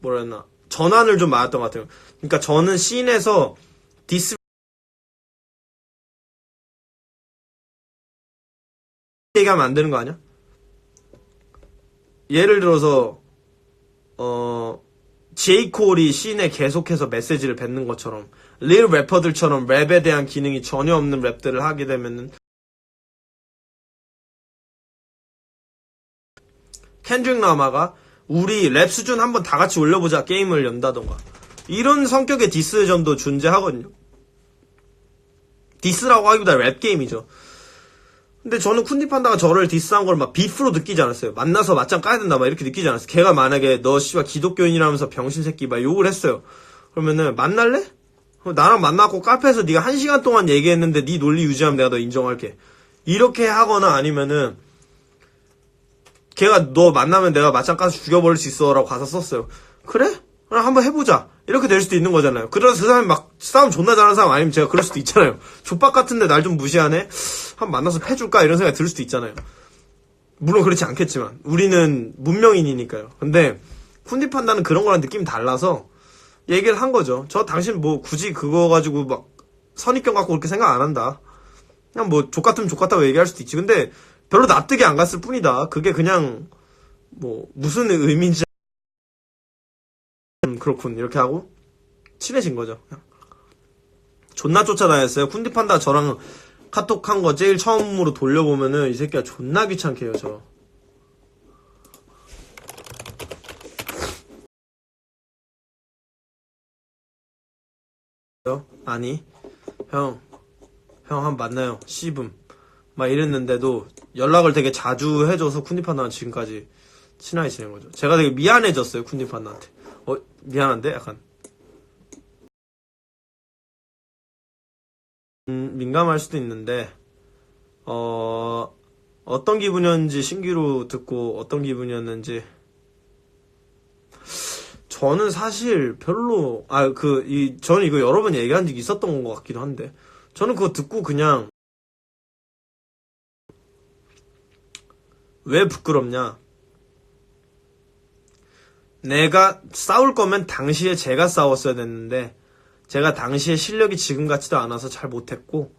뭐라 해야 되나 전환을 좀 맞았던 것 같아요. 그러니까 저는 씬에서 디스 얘기하면 안 되는 거 아니야? 예를 들어서 제이콜이 씬에 계속해서 메시지를 뱉는 것처럼 릴 래퍼들처럼 랩에 대한 기능이 전혀 없는 랩들을 하게 되면은 켄드릭 라마가 우리 랩 수준 한번 다 같이 올려보자 게임을 연다던가 이런 성격의 디스전도 존재하거든요. 디스라고 하기보다 랩 게임이죠. 근데 저는 쿤디 판다가 저를 디스한 걸 막 비프로 느끼지 않았어요. 만나서 맞짱 까야 된다 막 이렇게 느끼지 않았어요. 걔가 만약에 너 씨발 기독교인이라면서 병신 새끼 막 욕을 했어요. 그러면은 만날래? 나랑 만나고 카페에서 네가 1시간 동안 얘기했는데 네 논리 유지하면 내가 너 인정할게. 이렇게 하거나 아니면은 걔가 너 만나면 내가 맞짱 까서 죽여버릴 수 있어 라고 가서 썼어요. 그래? 그럼 한번 해보자. 이렇게 될 수도 있는 거잖아요. 그래서 그 사람이 막 싸움 존나 잘하는 사람 아니면 제가 그럴 수도 있잖아요. 족박 같은데 날 좀 무시하네? 한번 만나서 패줄까? 이런 생각이 들 수도 있잖아요. 물론 그렇지 않겠지만 우리는 문명인이니까요. 근데 쿤디 판다는 그런 거랑 느낌이 달라서 얘기를 한 거죠. 저 당신 뭐 굳이 그거 가지고 막 선입견 갖고 그렇게 생각 안 한다. 그냥 뭐 족같으면 족같다고 얘기할 수도 있지. 근데 별로 납득이 안 갔을 뿐이다. 그게 그냥 뭐 무슨 의미인지 그렇군 이렇게 하고 친해진 거죠. 그냥. 존나 쫓아다녔어요. 쿤디 판다 저랑 카톡 한 거 제일 처음으로 돌려보면은 이 새끼가 존나 귀찮게 해요. 저 아니 형 한번 만나요 씨붐 막 이랬는데도 연락을 되게 자주 해줘서 쿤디 판다는 지금까지 친하게 지낸 거죠. 제가 되게 미안해졌어요 쿤디 판다한테. 미안한데 약간 민감할 수도 있는데 어떤 기분이었는지 신기루 듣고 어떤 기분이었는지 저는 사실 별로 저는 이거 여러 번 얘기한 적이 있었던 것 같기도 한데 저는 그거 듣고 그냥 왜 부끄럽냐, 내가 싸울 거면 당시에 제가 싸웠어야 됐는데 제가 당시에 실력이 지금 같지도 않아서 잘 못했고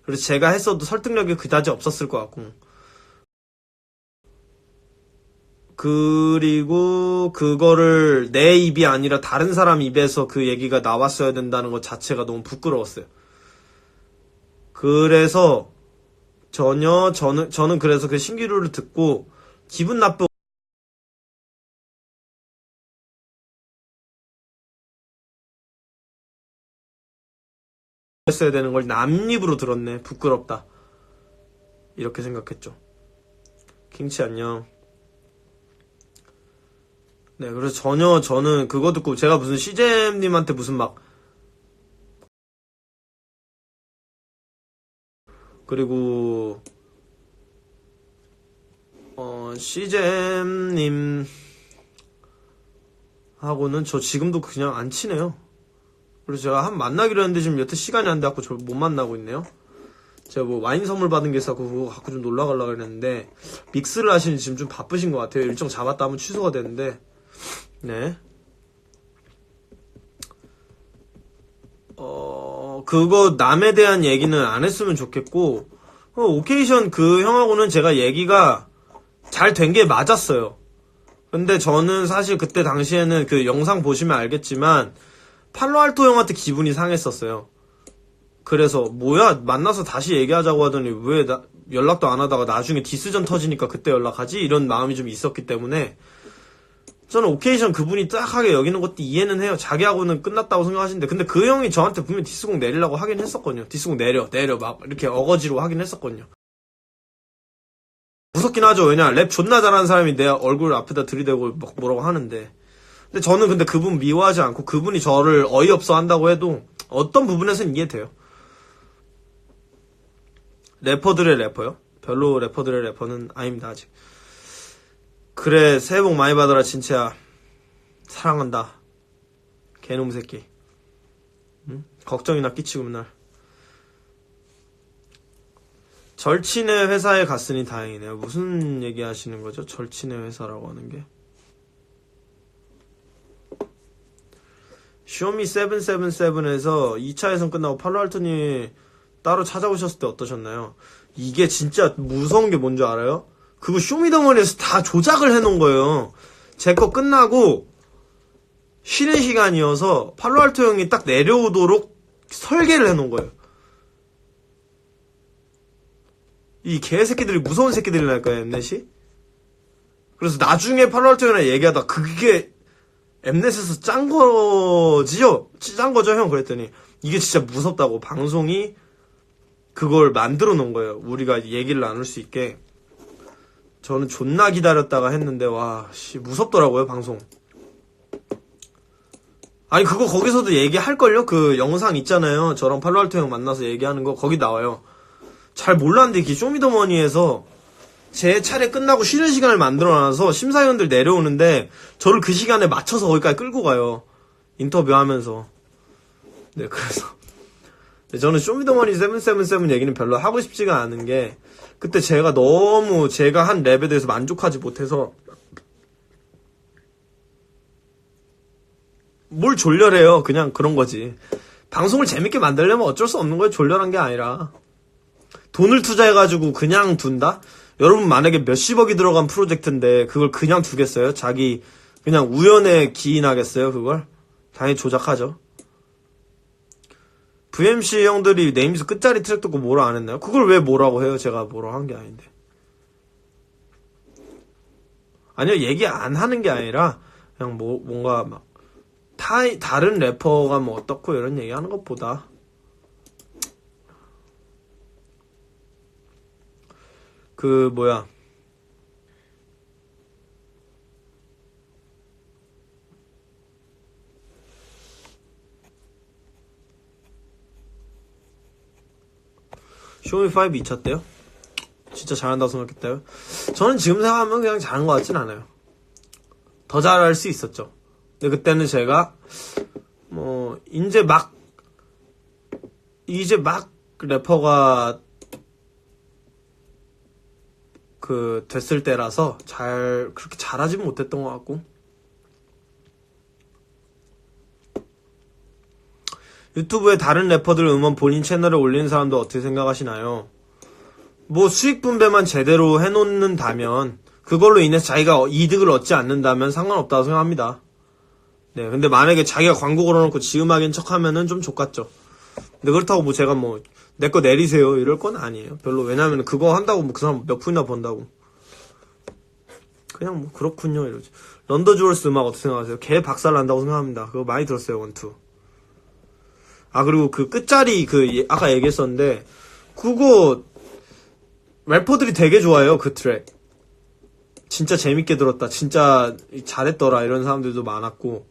그래서 제가 했어도 설득력이 그다지 없었을 것 같고 그리고 그거를 내 입이 아니라 다른 사람 입에서 그 얘기가 나왔어야 된다는 것 자체가 너무 부끄러웠어요. 그래서 저는 그래서 그 신기루를 듣고 기분 나쁘고 했어야 되는 걸 남 입으로 들었네. 부끄럽다. 이렇게 생각했죠. 킹치 안녕. 네, 그래서 저는 그거 듣고 제가 무슨 CJM님한테 무슨 막 그리고 CJM님 하고는 저 지금도 그냥 안 친해요. 그래서 제가 한 만나기로 했는데 지금 여태 시간이 안 돼갖고 저 못 만나고 있네요. 제가 뭐 와인 선물 받은 게 있어서 그거 갖고 좀 놀러 가려고 했는데 믹스를 하시니 지금 좀 바쁘신 것 같아요. 일정 잡았다 하면 취소가 되는데. 네. 그거 남에 대한 얘기는 안 했으면 좋겠고 오케이션 그 형하고는 제가 얘기가 잘 된 게 맞았어요. 근데 저는 사실 그때 당시에는 그 영상 보시면 알겠지만 팔로알토 형한테 기분이 상했었어요. 그래서 뭐야 만나서 다시 얘기하자고 하더니 왜 연락도 안 하다가 나중에 디스전 터지니까 그때 연락하지? 이런 마음이 좀 있었기 때문에 저는 오케이션 그분이 딱하게 여기는 것도 이해는 해요. 자기하고는 끝났다고 생각하시는데 근데 그 형이 저한테 분명히 디스곡 내리려고 하긴 했었거든요. 디스곡 내려 막 이렇게 어거지로 하긴 했었거든요. 무섭긴 하죠. 왜냐 랩 존나 잘하는 사람이 내 얼굴 앞에다 들이대고 막 뭐라고 하는데 근데 저는 근데 그분 미워하지 않고 그분이 저를 어이없어 한다고 해도 어떤 부분에서는 이해돼요. 래퍼들의 래퍼요? 별로 래퍼들의 래퍼는 아닙니다 아직. 그래 새해 복 많이 받아라 진짜야. 사랑한다 개놈 새끼. 응? 걱정이나 끼치고 맨날. 절친의 회사에 갔으니 다행이네요. 무슨 얘기 하시는 거죠? 절친의 회사라고 하는 게. 쇼미 777에서 2차 예선 끝나고 팔로알토니 따로 찾아오셨을 때 어떠셨나요? 이게 진짜 무서운 게 뭔지 알아요? 그거 쇼미더머니에서 다 조작을 해놓은 거예요. 제 거 끝나고 쉬는 시간이어서 팔로알토 형이 딱 내려오도록 설계를 해놓은 거예요. 이 개새끼들이 무서운 새끼들이랄까요, 엠넷이? 그래서 나중에 팔로알토 형이랑 얘기하다 그게 엠넷에서 짠 거지요? 짠 거죠, 형? 그랬더니 이게 진짜 무섭다고 방송이 그걸 만들어 놓은 거예요. 우리가 얘기를 나눌 수 있게. 저는 존나 기다렸다가 했는데 와, 씨 무섭더라고요, 방송. 아니 그거 거기서도 얘기할걸요? 그 영상 있잖아요. 저랑 팔로알토 형 만나서 얘기하는 거 거기 나와요. 잘 몰랐는데 이게 쇼미더머니에서 제 차례 끝나고 쉬는 시간을 만들어놔서 심사위원들 내려오는데 저를 그 시간에 맞춰서 거기까지 끌고 가요. 인터뷰하면서. 네, 그래서 저는 쇼미더머니 777 얘기는 별로 하고 싶지가 않은 게 그때 제가 너무 제가 한 랩에 대해서 만족하지 못해서 뭘 졸렬해요. 그냥 그런 거지. 방송을 재밌게 만들려면 어쩔 수 없는 거예요. 졸렬한 게 아니라. 돈을 투자해가지고 그냥 둔다? 여러분 만약에 몇십억이 들어간 프로젝트인데 그걸 그냥 두겠어요? 자기 그냥 우연에 기인하겠어요? 그걸? 당연히 조작하죠. VMC 형들이 네임스 끝자리 트랙 듣고 뭐라 안 했나요? 그걸 왜 뭐라고 해요? 제가 뭐라 한 게 아닌데. 아니요, 얘기 안 하는 게 아니라 그냥 뭔가 막 다른 래퍼가 뭐 어떻고 이런 얘기 하는 것보다 그 뭐야 쇼미5 2차 때요? 진짜 잘한다고 생각했다요? 저는 지금 생각하면 그냥 잘한 것 같진 않아요. 더 잘할 수 있었죠. 근데 그때는 제가 뭐 이제 막 래퍼가 그 됐을 때라서 그렇게 잘하진 못했던 것 같고 유튜브에 다른 래퍼들 음원 본인 채널에 올리는 사람도 어떻게 생각하시나요? 뭐 수익 분배만 제대로 해놓는다면 그걸로 인해서 자기가 이득을 얻지 않는다면 상관없다고 생각합니다. 네, 근데 만약에 자기가 광고 걸어놓고 지 음악인 척하면은 좀 족같죠. 근데 그렇다고 뭐 제가 뭐 내 거 내리세요 이럴 건 아니에요. 별로. 왜냐면 그거 한다고 뭐 그 사람 몇 푼이나 번다고. 그냥 뭐 그렇군요 이러지. 런더 주얼스 음악 어떻게 생각하세요? 개 박살 난다고 생각합니다. 그거 많이 들었어요. 원투. 아 그리고 그 끝자리 아까 얘기했었는데 그거 래퍼들이 되게 좋아해요. 그 트랙 진짜 재밌게 들었다, 진짜 잘했더라 이런 사람들도 많았고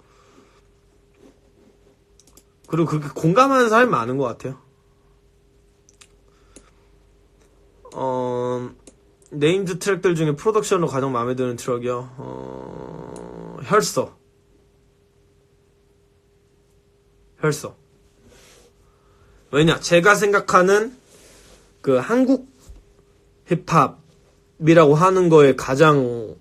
그리고 그렇게 공감하는 사람이 많은 것 같아요. 네임드 트랙들 중에 프로덕션으로 가장 마음에 드는 트랙이요. 혈서 왜냐, 제가 생각하는 그 한국 힙합이라고 하는 거에 가장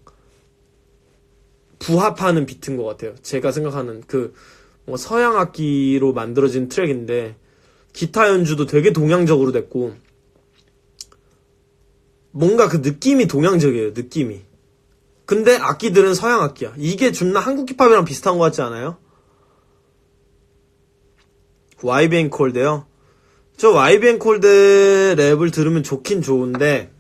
부합하는 비트인 것 같아요. 제가 생각하는 뭐 서양 악기로 만들어진 트랙인데 기타 연주도 되게 동양적으로 됐고 뭔가 그 느낌이 동양적이에요. 느낌이. 근데 악기들은 서양 악기야. 이게 존나 한국 힙합이랑 비슷한 것 같지 않아요? YBN 콜드요? 저 YBN 콜드 랩을 들으면 좋긴 좋은데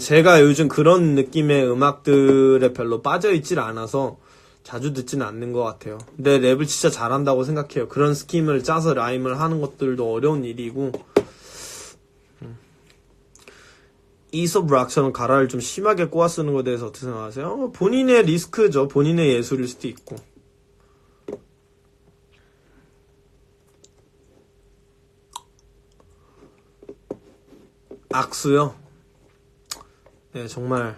제가 요즘 그런 느낌의 음악들에 별로 빠져있질 않아서 자주 듣지는 않는 것 같아요. 근데 랩을 진짜 잘한다고 생각해요. 그런 스킴을 짜서 라임을 하는 것들도 어려운 일이고 이솝 락처럼 가라를 좀 심하게 꼬아 쓰는 것에 대해서 어떻게 생각하세요? 본인의 리스크죠. 본인의 예술일 수도 있고. 악수요? 네, 정말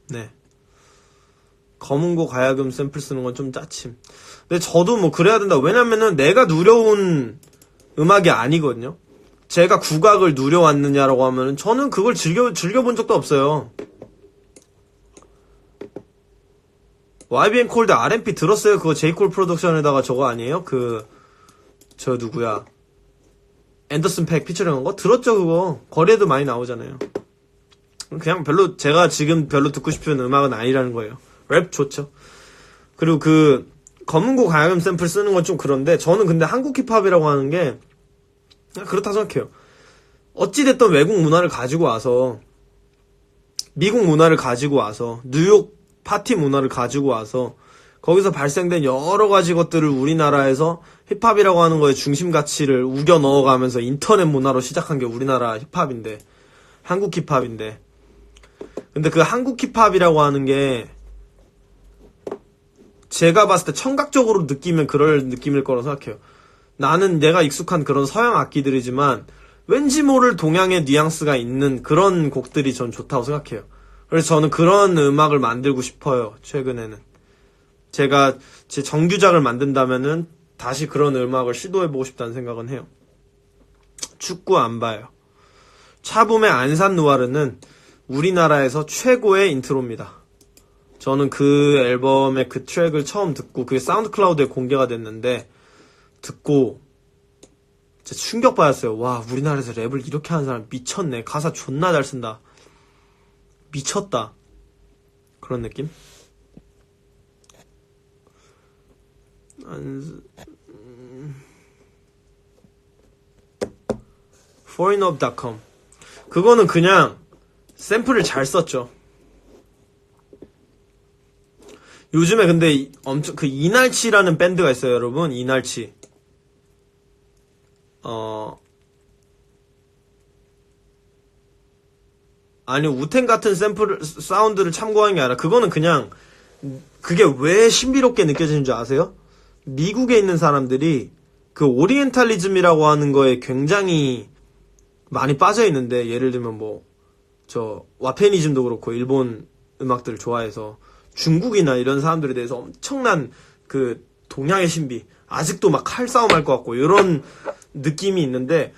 네. 검은고 가야금 샘플 쓰는 건 좀 짜침. 근데 저도 뭐 그래야 된다. 왜냐면은 내가 누려온 음악이 아니거든요. 제가 국악을 누려왔느냐라고 하면은 저는 그걸 즐겨본 적도 없어요. YBN 콜드 R&B 들었어요? 그거 제이콜 프로덕션에다가 저거 아니에요? 저 누구야? 앤더슨 팩 피처링한 거? 들었죠, 그거? 거리에도 많이 나오잖아요. 그냥 제가 지금 별로 듣고 싶은 음악은 아니라는 거예요. 랩 좋죠. 그리고 검은고 가야금 샘플 쓰는 건 좀 그런데, 저는 근데 한국 힙합이라고 하는 게, 그냥 그렇다 생각해요. 어찌됐든 외국 문화를 가지고 와서, 미국 문화를 가지고 와서, 뉴욕 파티 문화를 가지고 와서, 거기서 발생된 여러 가지 것들을 우리나라에서 힙합이라고 하는 거에 중심 가치를 우겨 넣어가면서 인터넷 문화로 시작한 게 우리나라 힙합인데, 한국 힙합인데, 근데 그 한국 힙합이라고 하는 게 제가 봤을 때 청각적으로 느끼면 그럴 느낌일 거라고 생각해요. 나는 내가 익숙한 그런 서양 악기들이지만 왠지 모를 동양의 뉘앙스가 있는 그런 곡들이 전 좋다고 생각해요. 그래서 저는 그런 음악을 만들고 싶어요. 최근에는 제가 제 정규작을 만든다면은 다시 그런 음악을 시도해보고 싶다는 생각은 해요. 축구 안 봐요. 차붐의 안산 누아르는 우리나라에서 최고의 인트로입니다. 저는 그 앨범의 그 트랙을 처음 듣고 그게 사운드 클라우드에 공개가 됐는데 듣고 진짜 충격받았어요. 와, 우리나라에서 랩을 이렇게 하는 사람 미쳤네. 가사 존나 잘 쓴다. 미쳤다. 그런 느낌? foreignup.com 그거는 그냥 샘플을 잘 썼죠. 요즘에 근데 엄청 이날치라는 밴드가 있어요, 여러분. 이날치. 아니 우텐 같은 사운드를 참고한 게 아니라 그거는 그냥 그게 왜 신비롭게 느껴지는 줄 아세요? 미국에 있는 사람들이 그 오리엔탈리즘이라고 하는 거에 굉장히 많이 빠져 있는데, 예를 들면 와페니즘도 그렇고 일본 음악들을 좋아해서 중국이나 이런 사람들에 대해서 엄청난 그 동양의 신비, 아직도 막 칼싸움 할 것 같고 이런 느낌이 있는데,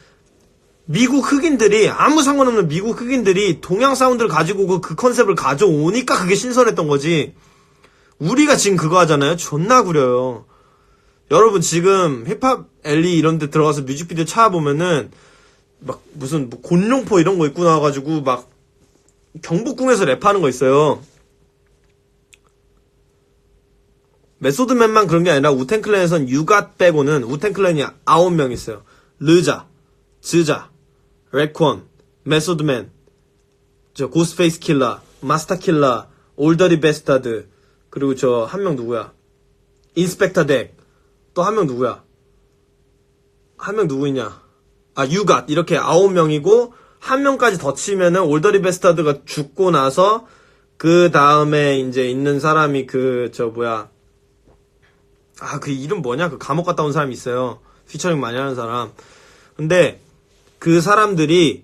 미국 흑인들이 아무 상관없는 미국 흑인들이 동양 사운드를 가지고 그 컨셉을 가져오니까 그게 신선했던 거지. 우리가 지금 그거 하잖아요. 존나 구려요. 여러분 지금 힙합 엘리 이런 데 들어가서 뮤직비디오 찾아보면은 막 무슨 곤룡포 이런 거 입고 나와가지고 막 경복궁에서 랩하는 거 있어요. 메소드맨만 그런 게 아니라 우텐클랜에선 유갓 빼고는 우텐클랜이 9명 있어요. 르자, 즈자, 레콘, 메소드맨, 고스페이스 킬러, 마스터 킬러, 올더리 베스타드, 그리고 한 명 누구야? 인스펙터 덱. 또 한 명 누구야? 한 명 누구 있냐? 유갓. 이렇게 9명이고 한 명까지 더 치면은 올더리 베스타드가 죽고 나서 그 다음에 이제 있는 사람이 그 이름 뭐냐? 그 감옥 갔다 온 사람이 있어요. 피처링 많이 하는 사람. 근데 그 사람들이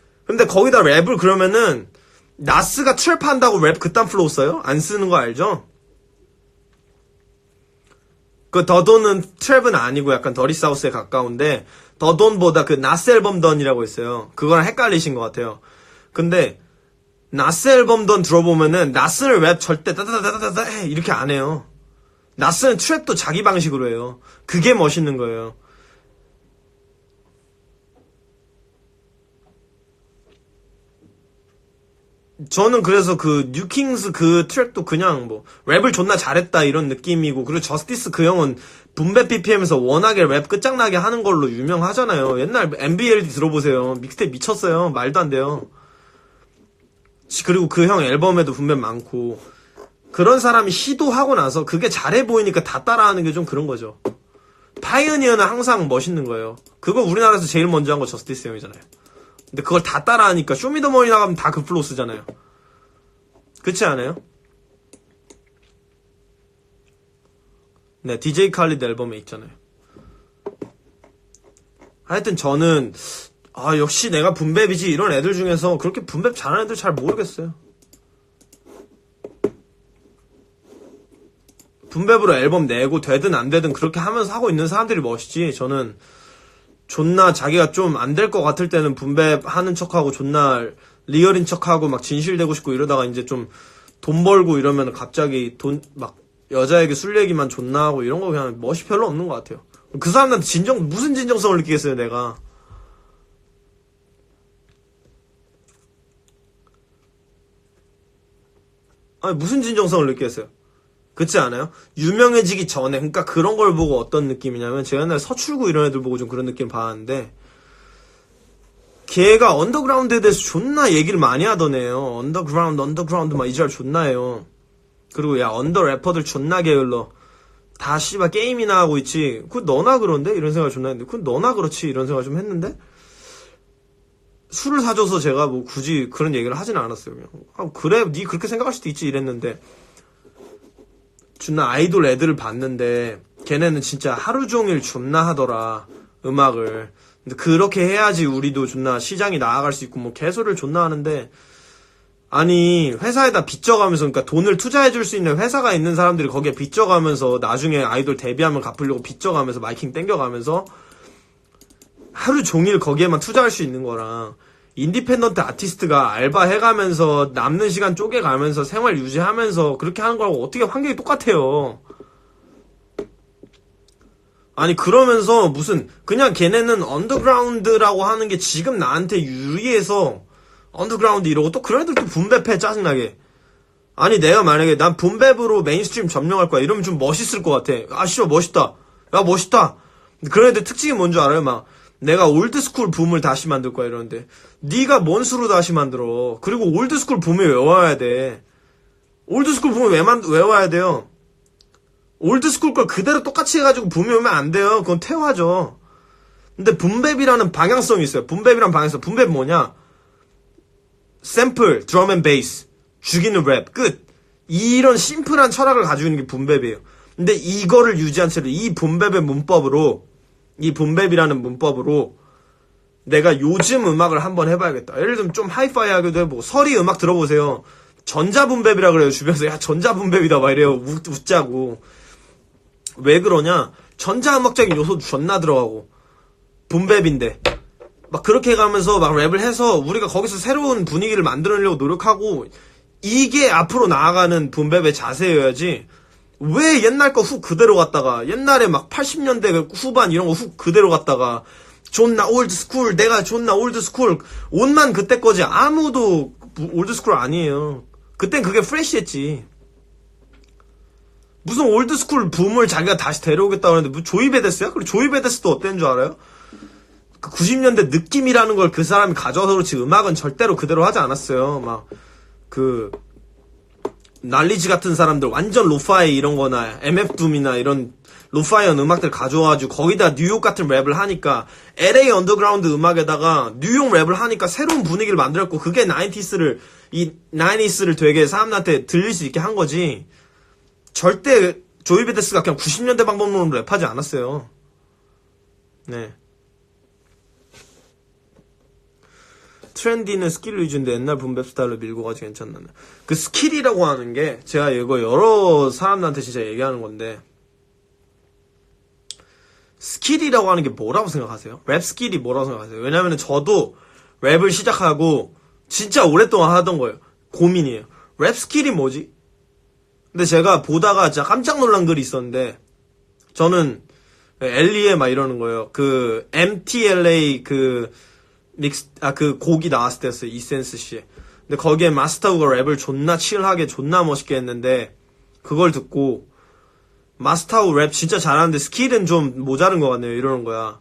근데 거기다 랩을 그러면은 나스가 트랩 한다고 랩 그딴 플로우 써요? 안 쓰는 거 알죠? 그 더돈은 트랩은 아니고 약간 더리 사우스에 가까운데 더돈보다 그 나스 앨범 던이라고 있어요. 그거랑 헷갈리신 것 같아요. 근데 나스 앨범 던 들어보면은 나스는 랩 절대 따다다다다다 해 이렇게 안 해요. 나스는 트랩도 자기 방식으로 해요. 그게 멋있는 거예요. 저는 그래서 그 뉴킹스 그 트랙도 그냥 뭐 랩을 존나 잘했다 이런 느낌이고, 그리고 저스티스 그 형은 붐배 BPM에서 워낙에 랩 끝장나게 하는 걸로 유명하잖아요. 옛날 MBLD 들어보세요. 믹스테이프 미쳤어요. 말도 안 돼요. 그리고 그 형 앨범에도 분배 많고, 그런 사람이 시도하고 나서 그게 잘해 보이니까 다 따라하는 게 좀 그런 거죠. 파이오니어는 항상 멋있는 거예요. 그거 우리나라에서 제일 먼저 한 거 저스티스 형이잖아요. 근데 그걸 다 따라하니까 쇼미더머니 나가면 다 그 플로우 쓰잖아요. 그렇지 않아요? 네, DJ 칼리드 앨범에 있잖아요. 하여튼 저는 역시 내가 붐베비지 이런 애들 중에서 그렇게 붐베 잘하는 애들 잘 모르겠어요. 붐베브로 앨범 내고 되든 안 되든 그렇게 하면서 하고 있는 사람들이 멋있지. 저는 존나 자기가 좀 안 될 것 같을 때는 붐베 하는 척하고 존나 리얼인 척하고 막 진실되고 싶고 이러다가 이제 좀 돈 벌고 이러면 갑자기 막 여자에게 술 얘기만 존나 하고 이런 거 그냥 멋이 별로 없는 것 같아요. 그 사람한테 무슨 진정성을 느끼겠어요, 내가. 아니, 무슨 진정성을 느끼겠어요? 그렇지 않아요? 유명해지기 전에, 그러니까 그런 걸 보고 어떤 느낌이냐면, 제가 옛날에 서출구 이런 애들 보고 좀 그런 느낌 봤는데, 걔가 언더그라운드에 대해서 존나 얘기를 많이 하던 애요. 언더그라운드 막 이지랄 존나 해요. 그리고 야, 언더 래퍼들 존나 게을러. 다 씨발 게임이나 하고 있지. 그건 너나 그런데? 이런 생각을 존나 했는데, 그건 너나 그렇지. 이런 생각을 좀 했는데, 술을 사줘서 제가 뭐 굳이 그런 얘기를 하진 않았어요. 그냥 그래, 니 그렇게 생각할 수도 있지 이랬는데, 존나 아이돌 애들을 봤는데 걔네는 진짜 하루 종일 존나 하더라, 음악을. 근데 그렇게 해야지 우리도 존나 시장이 나아갈 수 있고 뭐 개소리를 존나 하는데, 아니 회사에다 빚져가면서, 그러니까 돈을 투자해줄 수 있는 회사가 있는 사람들이 거기에 빚져가면서 나중에 아이돌 데뷔하면 갚으려고 빚져가면서 마이킹 땡겨가면서 하루 종일 거기에만 투자할 수 있는 거랑, 인디펜던트 아티스트가 알바 해가면서 남는 시간 쪼개가면서 생활 유지하면서 그렇게 하는 거하고 어떻게 환경이 똑같아요. 아니 그러면서 무슨 그냥 걔네는 언더그라운드라고 하는 게 지금 나한테 유리해서 언더그라운드 이러고, 또 그런 애들 또 붐베패 짜증나게. 아니 내가 만약에 난 붐베브로 메인스트림 점령할 거야 이러면 좀 멋있을 것 같아. 아 씨발 멋있다, 야 멋있다. 그런 애들 특징이 뭔 줄 알아요? 막 내가 올드스쿨 붐을 다시 만들 거야 이러는데, 네가 뭔 수로 다시 만들어. 그리고 올드스쿨 붐을 외워야 돼. 올드스쿨 붐을 외워야 돼요. 올드스쿨 걸 그대로 똑같이 해가지고 붐이 오면 안 돼요. 그건 퇴화죠. 근데 붐베비라는 방향성이 있어요. 붐베비라는 방향성. 붐베비 뭐냐? 샘플, 드럼 앤 베이스, 죽이는 랩, 끝. 이런 심플한 철학을 가지고 있는 게 붐베비예요. 근데 이거를 유지한 채로 이 붐베비의 문법으로, 이 붐베비라는 문법으로 내가 요즘 음악을 한번 해봐야겠다. 예를 들면 좀 하이파이하게도 해보고, 설이 음악 들어보세요. 전자붐베비라 그래요. 주변에서 야 전자붐베비다 막 이래요. 웃자고. 왜 그러냐? 전자음악적인 요소도 존나 들어가고 붐베비인데 막 그렇게 가면서 막 랩을 해서 우리가 거기서 새로운 분위기를 만들려고 노력하고, 이게 앞으로 나아가는 붐베베 자세여야지. 왜 옛날 거 훅 그대로 갔다가, 옛날에 막 80년대 후반 이런 거 훅 그대로 갔다가 존나 올드스쿨, 내가 존나 올드스쿨, 옷만 그때 거지. 아무도 올드스쿨 아니에요. 그땐 그게 프레시했지. 무슨 올드스쿨 붐을 자기가 다시 데려오겠다고 하는데 뭐 조이베데스야? 그리고 조이베데스도 어땠는 줄 알아요? 그 90년대 느낌이라는 걸 그 사람이 가져와서 그렇지 음악은 절대로 그대로 하지 않았어요. 막 그 날리지 같은 사람들 완전 로파이 이런 거나 MF둠이나 이런 로파이언 음악들 가져와가지고 거기다 뉴욕 같은 랩을 하니까, LA 언더그라운드 음악에다가 뉴욕 랩을 하니까 새로운 분위기를 만들었고, 그게 90s를 되게 사람들한테 들릴 수 있게 한 거지. 절대 조이베데스가 그냥 90년대 방법론으로 랩하지 않았어요. 네. 트렌디는 스킬 위주인데 옛날 붐백 스타일로 밀고 가지 괜찮나. 그 스킬이라고 하는 게 제가 이거 여러 사람들한테 진짜 얘기하는 건데 스킬이라고 하는 게 뭐라고 생각하세요? 랩 스킬이 뭐라고 생각하세요? 왜냐면은 저도 랩을 시작하고 진짜 오랫동안 하던 거예요. 고민이에요. 랩 스킬이 뭐지? 근데 제가 보다가 진짜 깜짝 놀란 글이 있었는데 저는 엘리에 막 이러는 거예요. 그 MTLA 그 곡이 나왔을 때였어요. 이센스 씨. 근데 거기에 마스타우가 랩을 존나 칠하게 존나 멋있게 했는데 그걸 듣고 마스타우 랩 진짜 잘하는데 스킬은 좀 모자른 것 같네요. 이러는 거야.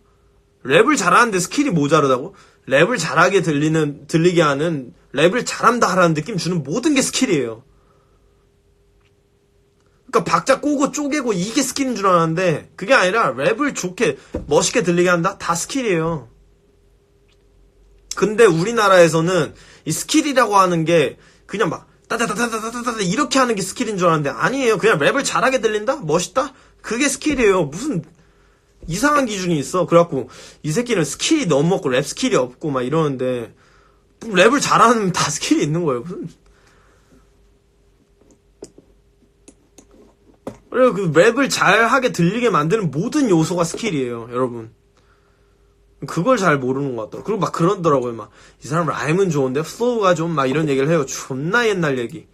랩을 잘하는데 스킬이 모자르다고? 랩을 잘하게 들리게 하는 랩을 잘한다 하라는 느낌 주는 모든 게 스킬이에요. 그러니까 박자 꼬고 쪼개고 이게 스킬인 줄 알았는데 그게 아니라 랩을 좋게 멋있게 들리게 한다? 다 스킬이에요. 근데 우리나라에서는 이 스킬이라고 하는 게 그냥 막 따다다다다다다 이렇게 하는 게 스킬인 줄 알았는데 아니에요. 그냥 랩을 잘하게 들린다? 멋있다? 그게 스킬이에요. 무슨 이상한 기준이 있어. 그래갖고 이 새끼는 스킬이 너무 없고 랩 스킬이 없고 막 이러는데 랩을 잘하는 다 스킬이 있는 거예요. 무슨 그리고 그 랩을 잘하게 들리게 만드는 모든 요소가 스킬이에요, 여러분. 그걸 잘 모르는 것 같더라고요. 그리고 막 그러더라고요. 막 이 사람 라임은 좋은데 플로우가 좀 막 이런 얘기를 해요. 존나 옛날 얘기.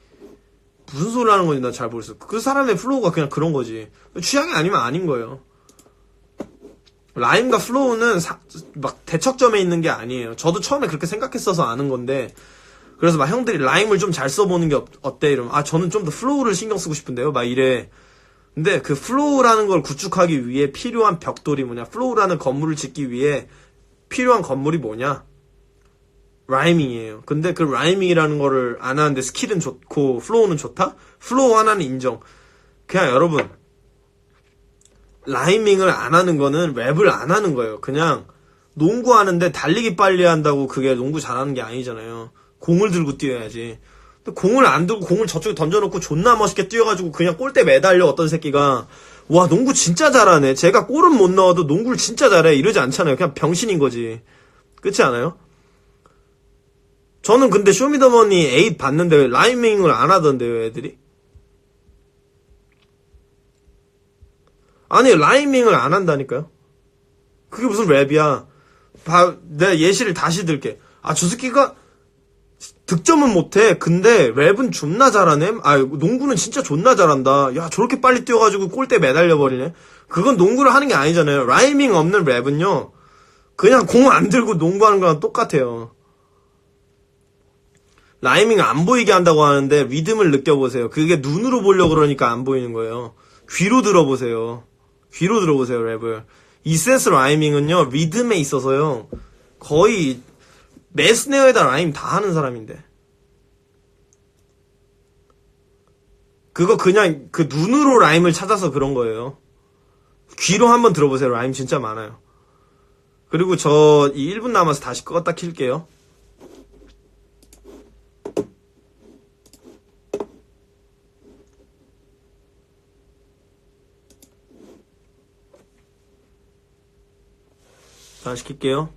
무슨 소리 하는 건지 나 잘 모르겠어. 그 사람의 플로우가 그냥 그런 거지. 취향이 아니면 아닌 거예요. 라임과 플로우는 막 대척점에 있는 게 아니에요. 저도 처음에 그렇게 생각했어서 아는 건데 그래서 막 형들이 라임을 좀 잘 써보는 게 어때? 이러면 아 저는 좀 더 플로우를 신경 쓰고 싶은데요. 막 이래. 근데 그 플로우라는 걸 구축하기 위해 필요한 벽돌이 뭐냐? 플로우라는 건물을 짓기 위해 필요한 건물이 뭐냐? 라이밍이에요. 근데 그 라이밍이라는 거를 안 하는데 스킬은 좋고 플로우는 좋다? 플로우 하나는 인정. 그냥 여러분 라이밍을 안 하는 거는 랩을 안 하는 거예요. 그냥 농구하는데 달리기 빨리 한다고 그게 농구 잘하는 게 아니잖아요. 공을 들고 뛰어야지. 근데 공을 안 들고 공을 저쪽에 던져놓고 존나 멋있게 뛰어가지고 그냥 골대 매달려 어떤 새끼가 와 농구 진짜 잘하네. 제가 골은 못 넣어도 농구를 진짜 잘해. 이러지 않잖아요. 그냥 병신인 거지. 그렇지 않아요? 저는 근데 쇼미더머니 8 봤는데 라이밍을 안 하던데요 애들이? 아니 라이밍을 안 한다니까요. 그게 무슨 랩이야. 내가 예시를 다시 들게. 아 저 새끼가 득점은 못해. 근데 랩은 존나 잘하네. 아 농구는 진짜 존나 잘한다. 야 저렇게 빨리 뛰어가지고 골대 매달려버리네. 그건 농구를 하는 게 아니잖아요. 라이밍 없는 랩은요. 그냥 공 안 들고 농구하는 거랑 똑같아요. 라이밍을 안 보이게 한다고 하는데 리듬을 느껴보세요. 그게 눈으로 보려고 그러니까 안 보이는 거예요. 귀로 들어보세요. 귀로 들어보세요 랩을. 이센스 라이밍은요 리듬에 있어서요 거의 매 스네어에다 라임 다 하는 사람인데 그거 그냥 그 눈으로 라임을 찾아서 그런 거예요. 귀로 한번 들어보세요. 라임 진짜 많아요. 그리고 저 이 1분 남아서 다시 껐다 킬게요. 다시 킬게요.